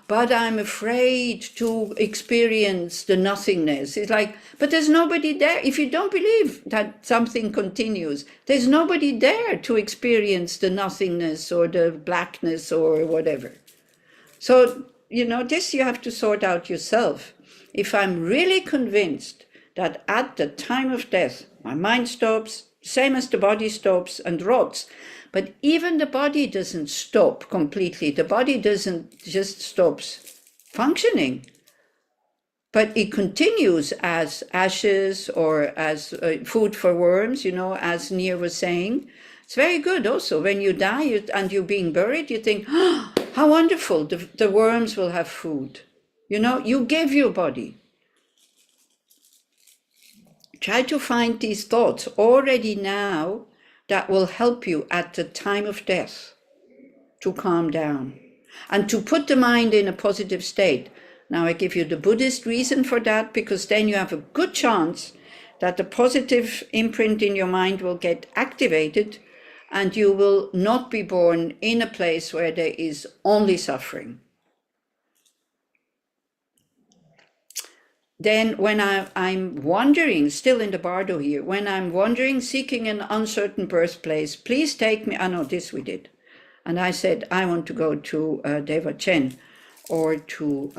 but I'm afraid to experience the nothingness. It's like, but there's nobody there. If you don't believe that something continues, there's nobody there to experience the nothingness or the blackness or whatever. So, this you have to sort out yourself. If I'm really convinced that at the time of death, my mind stops, same as the body stops and rots, but even the body doesn't stop completely. The body doesn't just stops functioning, but it continues as ashes or as food for worms, as Neer was saying. It's very good also. When you die and you're being buried, you think, how wonderful, the worms will have food. You gave your body. Try to find these thoughts already now that will help you at the time of death to calm down and to put the mind in a positive state. Now I give you the Buddhist reason for that, because then you have a good chance that the positive imprint in your mind will get activated and you will not be born in a place where there is only suffering. Then when I'm wandering, still in the bardo here, when I'm wandering, seeking an uncertain birthplace, please take me, this we did. And I said, I want to go to Devachen, or to,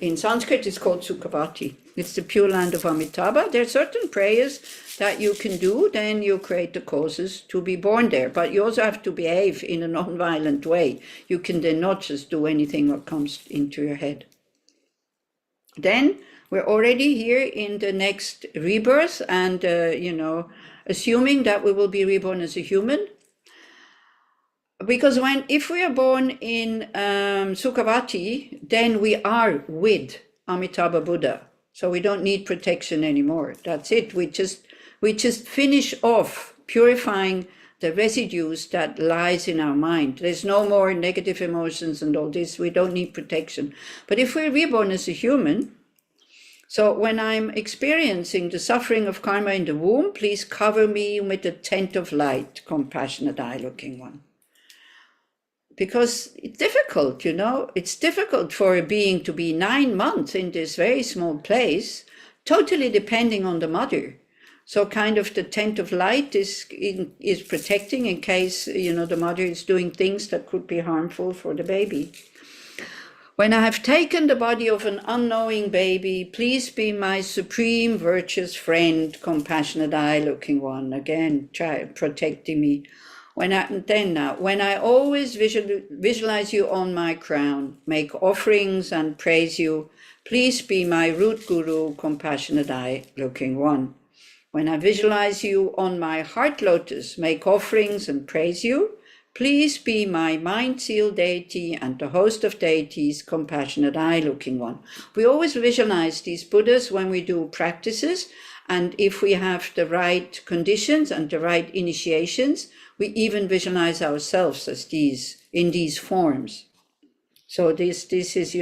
in Sanskrit it's called Sukhavati. It's the Pure Land of Amitabha. There are certain prayers that you can do, then you create the causes to be born there. But you also have to behave in a non-violent way. You can then not just do anything that comes into your head. Then we're already here in the next rebirth and, assuming that we will be reborn as a human. Because if we are born in Sukhavati, then we are with Amitabha Buddha. So we don't need protection anymore. That's it. We just finish off purifying the residues that lies in our mind. There's no more negative emotions and all this. We don't need protection. But if we're reborn as a human, so when I'm experiencing the suffering of karma in the womb, please cover me with a tent of light, compassionate eye-looking one. Because it's difficult, it's difficult for a being to be 9 months in this very small place, totally depending on the mother. So kind of the tent of light is protecting in case, the mother is doing things that could be harmful for the baby. When I have taken the body of an unknowing baby, please be my supreme virtuous friend, compassionate eye-looking one. Again, try protecting me. When I always visualize you on my crown, make offerings and praise you, please be my root guru, compassionate eye-looking one. When I visualize you on my heart lotus, make offerings and praise you, please be my mind seal deity and the host of deities, compassionate eye-looking one. We always visualize these Buddhas when we do practices, and if we have the right conditions and the right initiations, we even visualize ourselves as in these forms. So this is,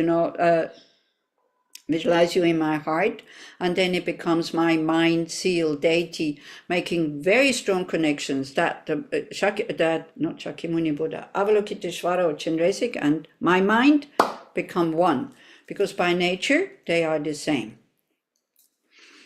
visualize you in my heart, and then it becomes my mind seal deity, making very strong connections that not Shakyamuni Buddha, Avalokiteshvara or Chenresik and my mind become one, because by nature they are the same.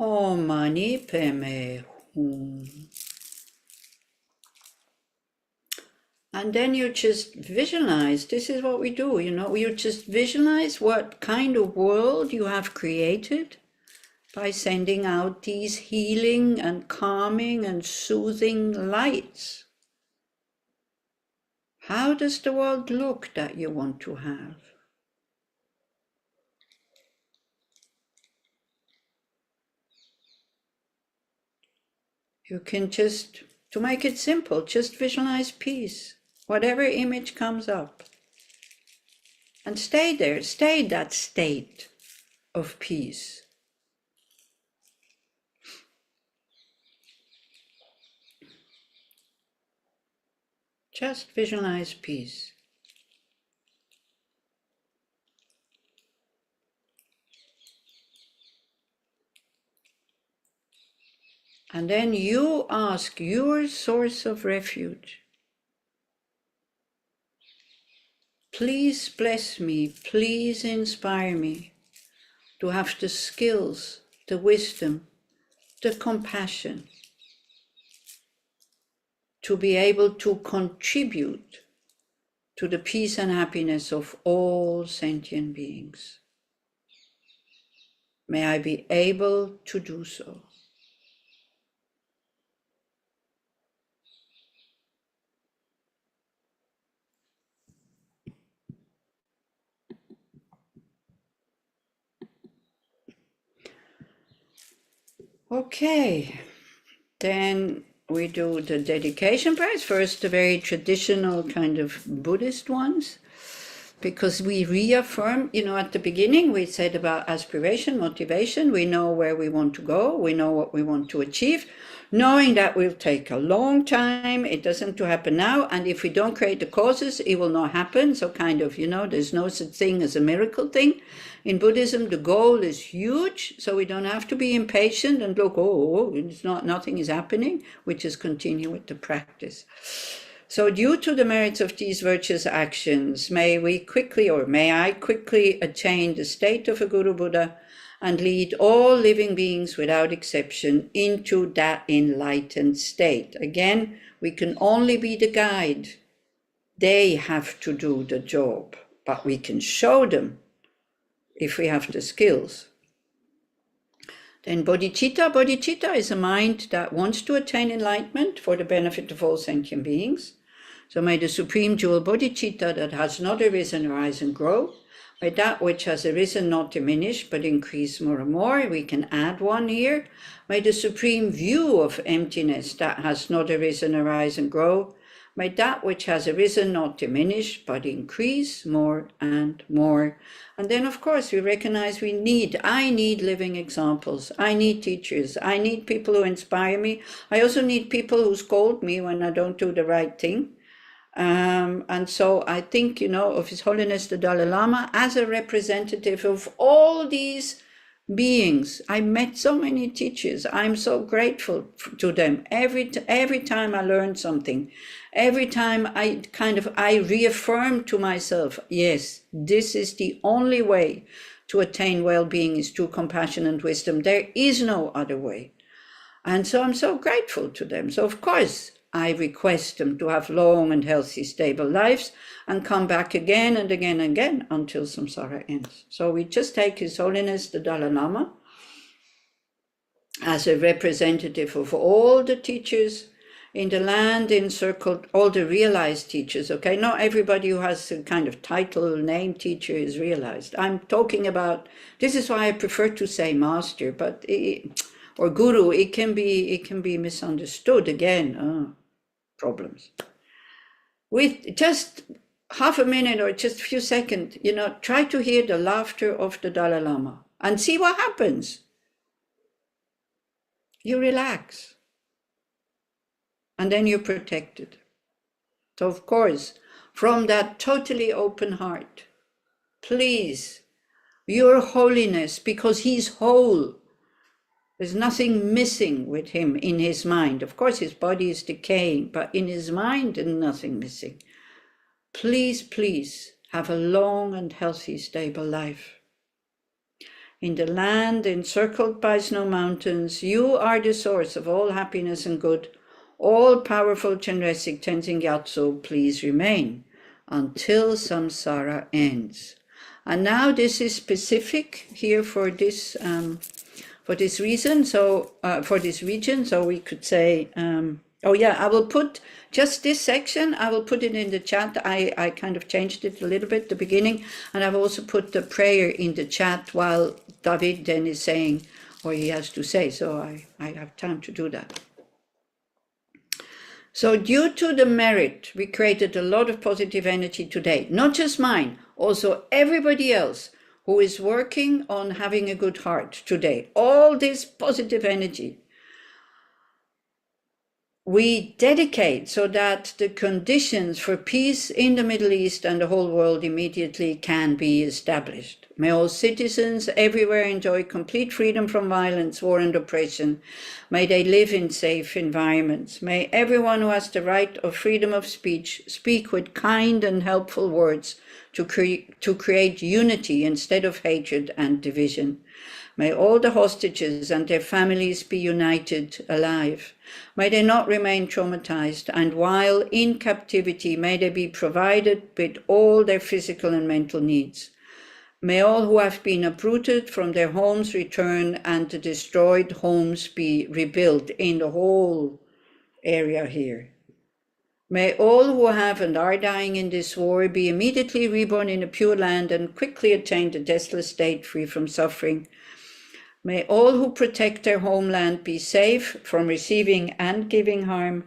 Om Mani Padme Hum. And then you just visualize, this is what we do, you just visualize what kind of world you have created by sending out these healing and calming and soothing lights. How does the world look that you want to have? You can just, to make it simple, just visualize peace, whatever image comes up. And stay there, stay in that state of peace. Just visualize peace. And then you ask your source of refuge, please bless me, please inspire me to have the skills, the wisdom, the compassion to be able to contribute to the peace and happiness of all sentient beings. May I be able to do so. Okay, then we do the dedication prayers. First, the very traditional kind of Buddhist ones, because we reaffirm, at the beginning we said about aspiration, motivation, we know where we want to go, we know what we want to achieve, knowing that will take a long time, it doesn't happen now, and if we don't create the causes, it will not happen. So kind of, there's no such thing as a miracle thing. In Buddhism, the goal is huge, so we don't have to be impatient and look, nothing is happening. We just continue with the practice. So due to the merits of these virtuous actions, may I quickly attain the state of a Guru Buddha and lead all living beings without exception into that enlightened state. Again, we can only be the guide. They have to do the job, but we can show them if we have the skills. Then bodhicitta. Bodhicitta is a mind that wants to attain enlightenment for the benefit of all sentient beings. So may the supreme jewel bodhicitta that has not arisen arise and grow. May that which has arisen not diminish but increase more and more. We can add one here. May the supreme view of emptiness that has not arisen arise and grow. May that which has arisen not diminish but increase more and more. And then of course we recognize I need living examples. I need teachers. I need people who inspire me. I also need people who scold me when I don't do the right thing. And so I think, of His Holiness the Dalai Lama as a representative of all these beings. I met so many teachers. I'm so grateful to them. Every time I learn something, every time I reaffirm to myself, yes, this is the only way to attain well-being is through compassion and wisdom. There is no other way. And so I'm so grateful to them. So of course, I request them to have long and healthy, stable lives and come back again and again and again until samsara ends. So we just take His Holiness the Dalai Lama as a representative of all the teachers in the land, encircled, all the realized teachers, okay? Not everybody who has a kind of title, name teacher is realized. I'm talking about, this is why I prefer to say master, but or guru, it can be misunderstood again. Problems. With just half a minute or just a few seconds, try to hear the laughter of the Dalai Lama and see what happens. You relax. And then you're protected. So of course, from that totally open heart, please, Your Holiness, because He's whole, there's nothing missing with Him in His mind. Of course, His body is decaying, but in His mind, there's nothing missing. Please, please, have a long and healthy, stable life. In the land encircled by snow mountains, you are the source of all happiness and good. All-powerful Chenrezig Tenzin Gyatso, please remain until samsara ends. And now this is specific here for this reason. So for this region, so we could say, oh yeah, I will put just this section. I will put it in the chat. I kind of changed it a little bit at the beginning, and I've also put the prayer in the chat while David then is saying what he has to say. So I have time to do that. So due to the merit, we created a lot of positive energy today. Not just mine, also everybody else who is working on having a good heart today. All this positive energy we dedicate so that the conditions for peace in the Middle East and the whole world immediately can be established. May all citizens everywhere enjoy complete freedom from violence, war and oppression. May they live in safe environments. May everyone who has the right of freedom of speech speak with kind and helpful words to create unity instead of hatred and division. May all the hostages and their families be united, alive. May they not remain traumatized, and while in captivity, may they be provided with all their physical and mental needs. May all who have been uprooted from their homes return, and the destroyed homes be rebuilt in the whole area here. May all who have and are dying in this war be immediately reborn in a pure land and quickly attain the deathless state free from suffering. May all who protect their homeland be safe from receiving and giving harm.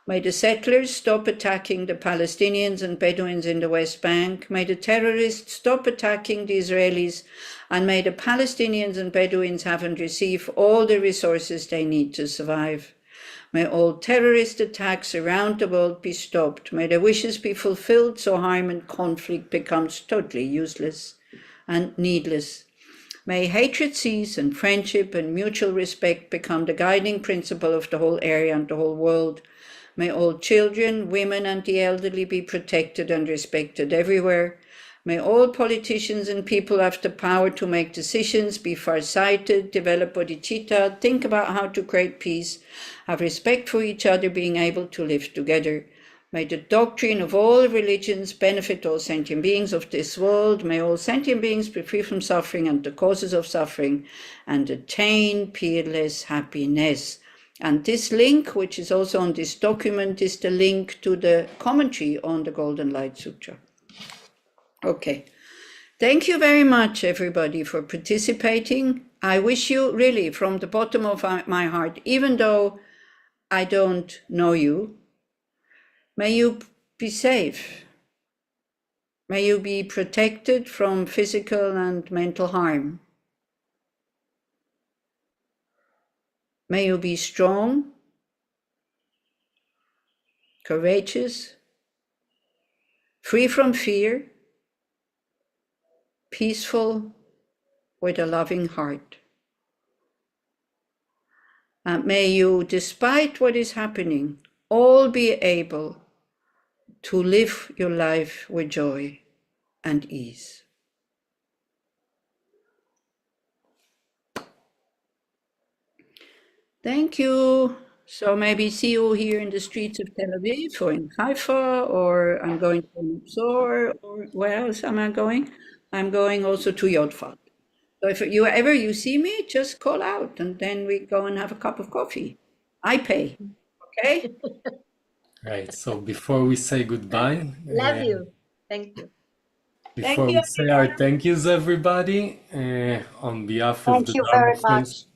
May the settlers stop attacking the Palestinians and Bedouins in the West Bank. May the terrorists stop attacking the Israelis. And may the Palestinians and Bedouins have and receive all the resources they need to survive. May all terrorist attacks around the world be stopped. May their wishes be fulfilled so harm and conflict becomes totally useless and needless. May hatred cease and friendship and mutual respect become the guiding principle of the whole area and the whole world. May all children, women and the elderly be protected and respected everywhere. May all politicians and people have the power to make decisions, be far-sighted, develop bodhicitta, think about how to create peace, have respect for each other, being able to live together. May the doctrine of all religions benefit all sentient beings of this world. May all sentient beings be free from suffering and the causes of suffering and attain peerless happiness. And this link, which is also on this document, is the link to the commentary on the Golden Light Sutra. Okay. Thank you very much, everybody, for participating. I wish you really from the bottom of my heart, even though I don't know you, may you be safe. May you be protected from physical and mental harm. May you be strong, courageous, free from fear, peaceful, with a loving heart. And may you, despite what is happening, all be able to live your life with joy and ease. Thank you. So maybe see you here in the streets of Tel Aviv or in Haifa, or I'm going to Luxor, or where else am I going? I'm going also to Yodfat. So if you see me, just call out and then we go and have a cup of coffee. I pay, okay? Right. So before we say goodbye, Love you. Thank you. before we say our thank yous, everybody, on behalf of the Dharma Friends,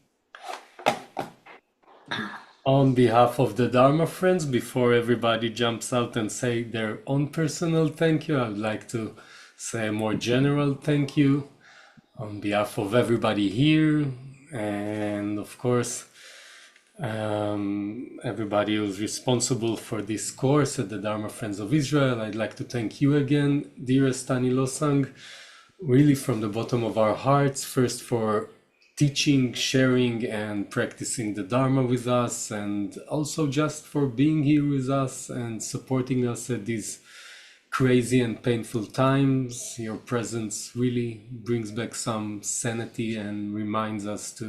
on behalf of the Dharma Friends, before everybody jumps out and say their own personal thank you, I would like to say a more general thank you on behalf of everybody here, and of course, everybody who's responsible for this course at the Dharma Friends of Israel. I'd like to thank you again, dearest Tani Losang, really from the bottom of our hearts, first for teaching, sharing, and practicing the Dharma with us, and also just for being here with us and supporting us at these crazy and painful times. Your presence really brings back some sanity and reminds us to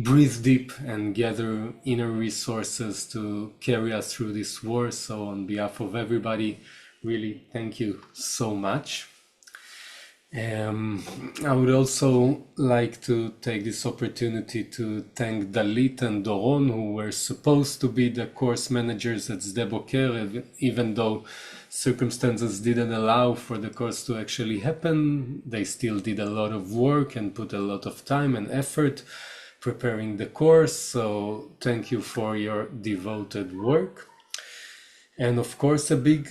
breathe deep and gather inner resources to carry us through this war. So on behalf of everybody, really thank you so much. I would also like to take this opportunity to thank Dalit and Doron, who were supposed to be the course managers at Sde Boker, even though circumstances didn't allow for the course to actually happen. They still did a lot of work and put a lot of time and effort preparing the course. So thank you for your devoted work. And of course, a big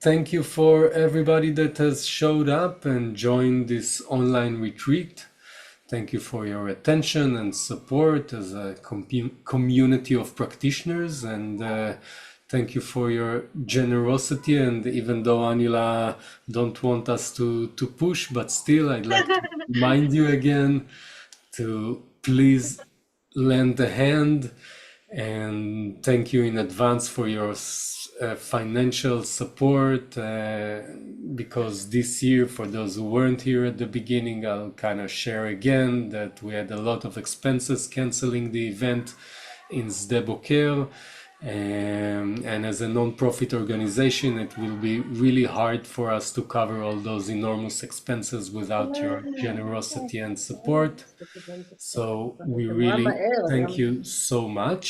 thank you for everybody that has showed up and joined this online retreat. Thank you for your attention and support as a community of practitioners, and thank you for your generosity. And even though Anila don't want us to push, but still I'd like to remind you again to please lend a hand, and thank you in advance for your financial support, because this year, for those who weren't here at the beginning, I'll kind of share again that we had a lot of expenses canceling the event in Sde Boker, and as a non-profit organization, it will be really hard for us to cover all those enormous expenses without your generosity and support. So we really thank you so much.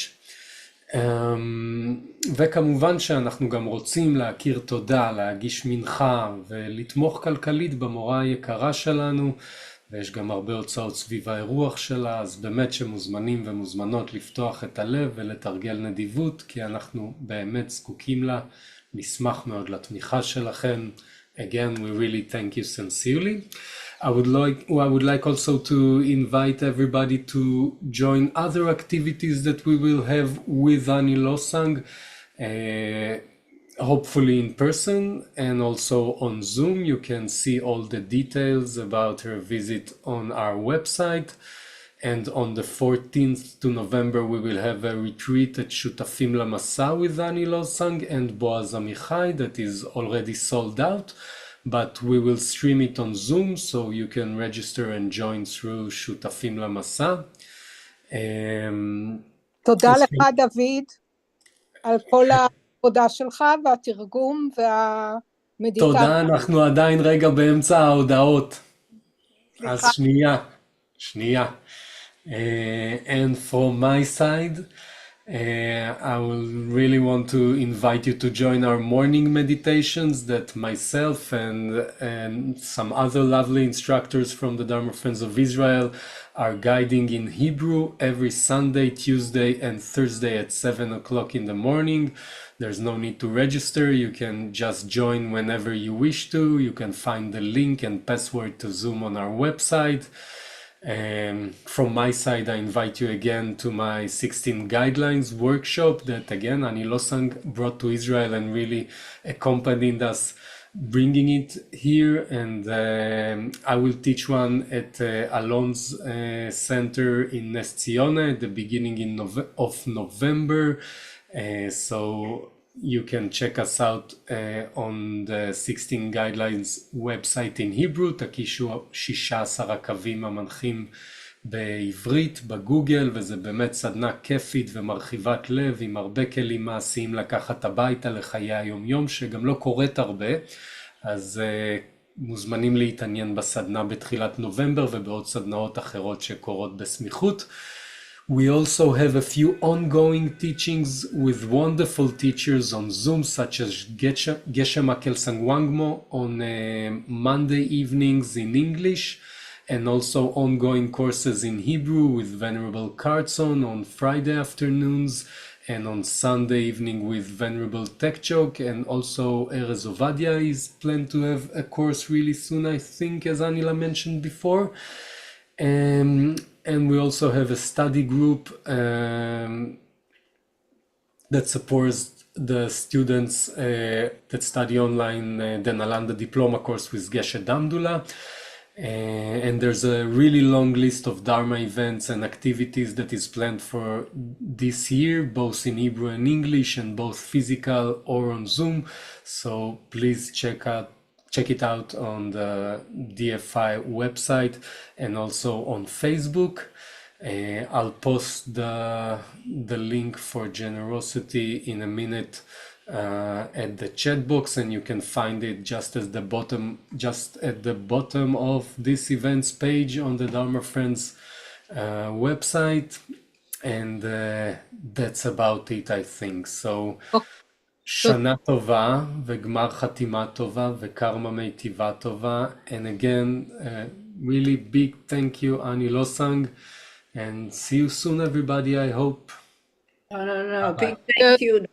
וכמובן שאנחנו גם רוצים להכיר תודה, להגיש מנחה ולתמוך כלכלית במורה היקרה שלנו, ויש גם הרבה הוצאות סביב האירוח שלה, אז באמת שמוזמנים ומוזמנות לפתוח את הלב ולתרגל נדיבות, כי אנחנו באמת זקוקים לה. נשמח מאוד לתמיכה שלכם. Again, we really thank you sincerely. I would like also to invite everybody to join other activities that we will have with Ani Losang, hopefully in person and also on Zoom. You can see all the details about her visit on our website. And on the 14th to November, we will have a retreat at Shutafim Lamasa with Ani Losang and Boaz Amichai that is already sold out. But we will stream it on Zoom, so you can register and join through שותפים למסע. תודה לך, דוד, על כל העבודה שלך והתרגום והמדיטציה. תודה, אנחנו עדיין רגע באמצע ההודעות. אז שנייה. And from my side, I will really want to invite you to join our morning meditations that myself and some other lovely instructors from the Dharma Friends of Israel are guiding in Hebrew every Sunday, Tuesday, and Thursday at 7 o'clock in the morning. There's no need to register. You can just join whenever you wish to. You can find the link and password to Zoom on our website. From my side, I invite you again to my 16 guidelines workshop that again Ani Losang brought to Israel and really accompanied us bringing it here. And I will teach one at Alon's center in Nes Ziona at the beginning of November. So you can check us out on the 16 guidelines website in Hebrew, תקישו 16 הקווים המנחים בעברית בגוגל, וזה באמת סדנה כיפית ומרחיבת לב עם הרבה כלים מעשיים לקחת הביתה לחיי היומיום, שגם לא קורית הרבה, אז מוזמנים להתעניין בסדנה בתחילת נובמבר ובעוד סדנאות אחרות שקורות בסמיכות. We also have a few ongoing teachings with wonderful teachers on Zoom, such as Geshe Makel Sangwangmo on Monday evenings in English, and also ongoing courses in Hebrew with Venerable Carson on Friday afternoons, and on Sunday evening with Venerable Tekchok, and also Erez Ovadia is planned to have a course really soon, I think, as Anila mentioned before. And we also have a study group that supports the students that study online the Nalanda diploma course with Geshe Damdula. And there's a really long list of Dharma events and activities that is planned for this year, both in Hebrew and English, and both physical or on Zoom. So please check it out on the DFI website and also on Facebook. I'll post the link for generosity in a minute at the chat box, and you can find it just at the bottom of this events page on the Dharma Friends website. And that's about it, I think. So Shana Tova וגמר חתימה טובה וקרמה מיטיבה טובה. And again, really big thank you, Ani Losang, and see you soon, everybody, I hope. No, big thank you.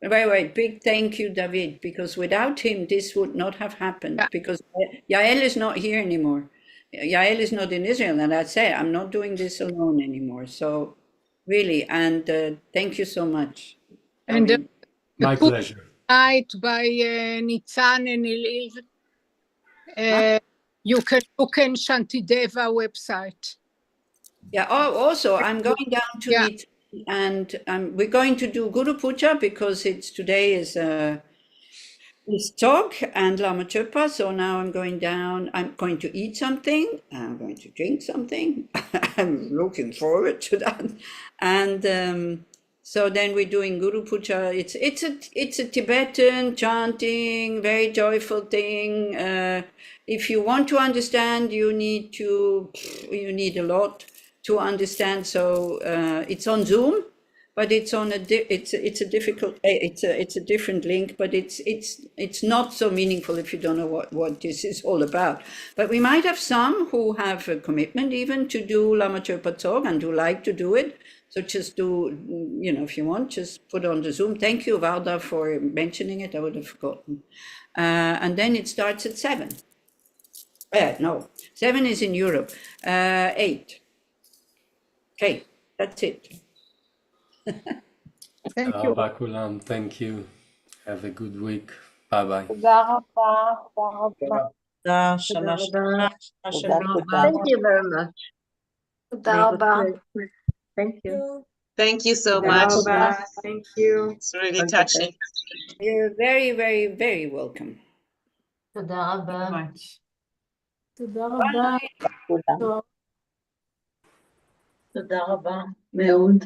Wait, big thank you, David, because without him, this would not have happened, because Yael is not here anymore. Yael is not in Israel, and I say, I'm not doing this alone anymore. So really, and thank you so much. And David. My pleasure. Tonight by Nitzan and Elil, you can look in Shantideva website. Yeah, also, I'm going down to Nitzan, and we're going to do Guru Puja because today is Tog and Lama Chöpa. So now I'm going down. I'm going to eat something. I'm going to drink something. I'm looking forward to that. And so then we're doing Guru Puja. It's a Tibetan chanting, very joyful thing. If you want to understand, you need a lot to understand. So it's on Zoom, but it's on it's a different link, but it's not so meaningful if you don't know what this is all about. But we might have some who have a commitment even to do Lama Chöpa Tog and who like to do it. So just do, if you want, just put on the Zoom. Thank you, Valda, for mentioning it. I would have forgotten. And then it starts at 7. No, 7 is in Europe. 8. Okay, that's it. Thank you. Rabba Kulam, thank you. Have a good week. Bye-bye. תודה רבה, תודה רבה. תודה, שנה שלמה. Thank you very much. תודה רבה. Thank you. Thank you so תודה much. רבה. Thank you. It's really touching. You're very, very, very welcome. תודה רבה. תודה Bye. רבה. תודה רבה מאוד.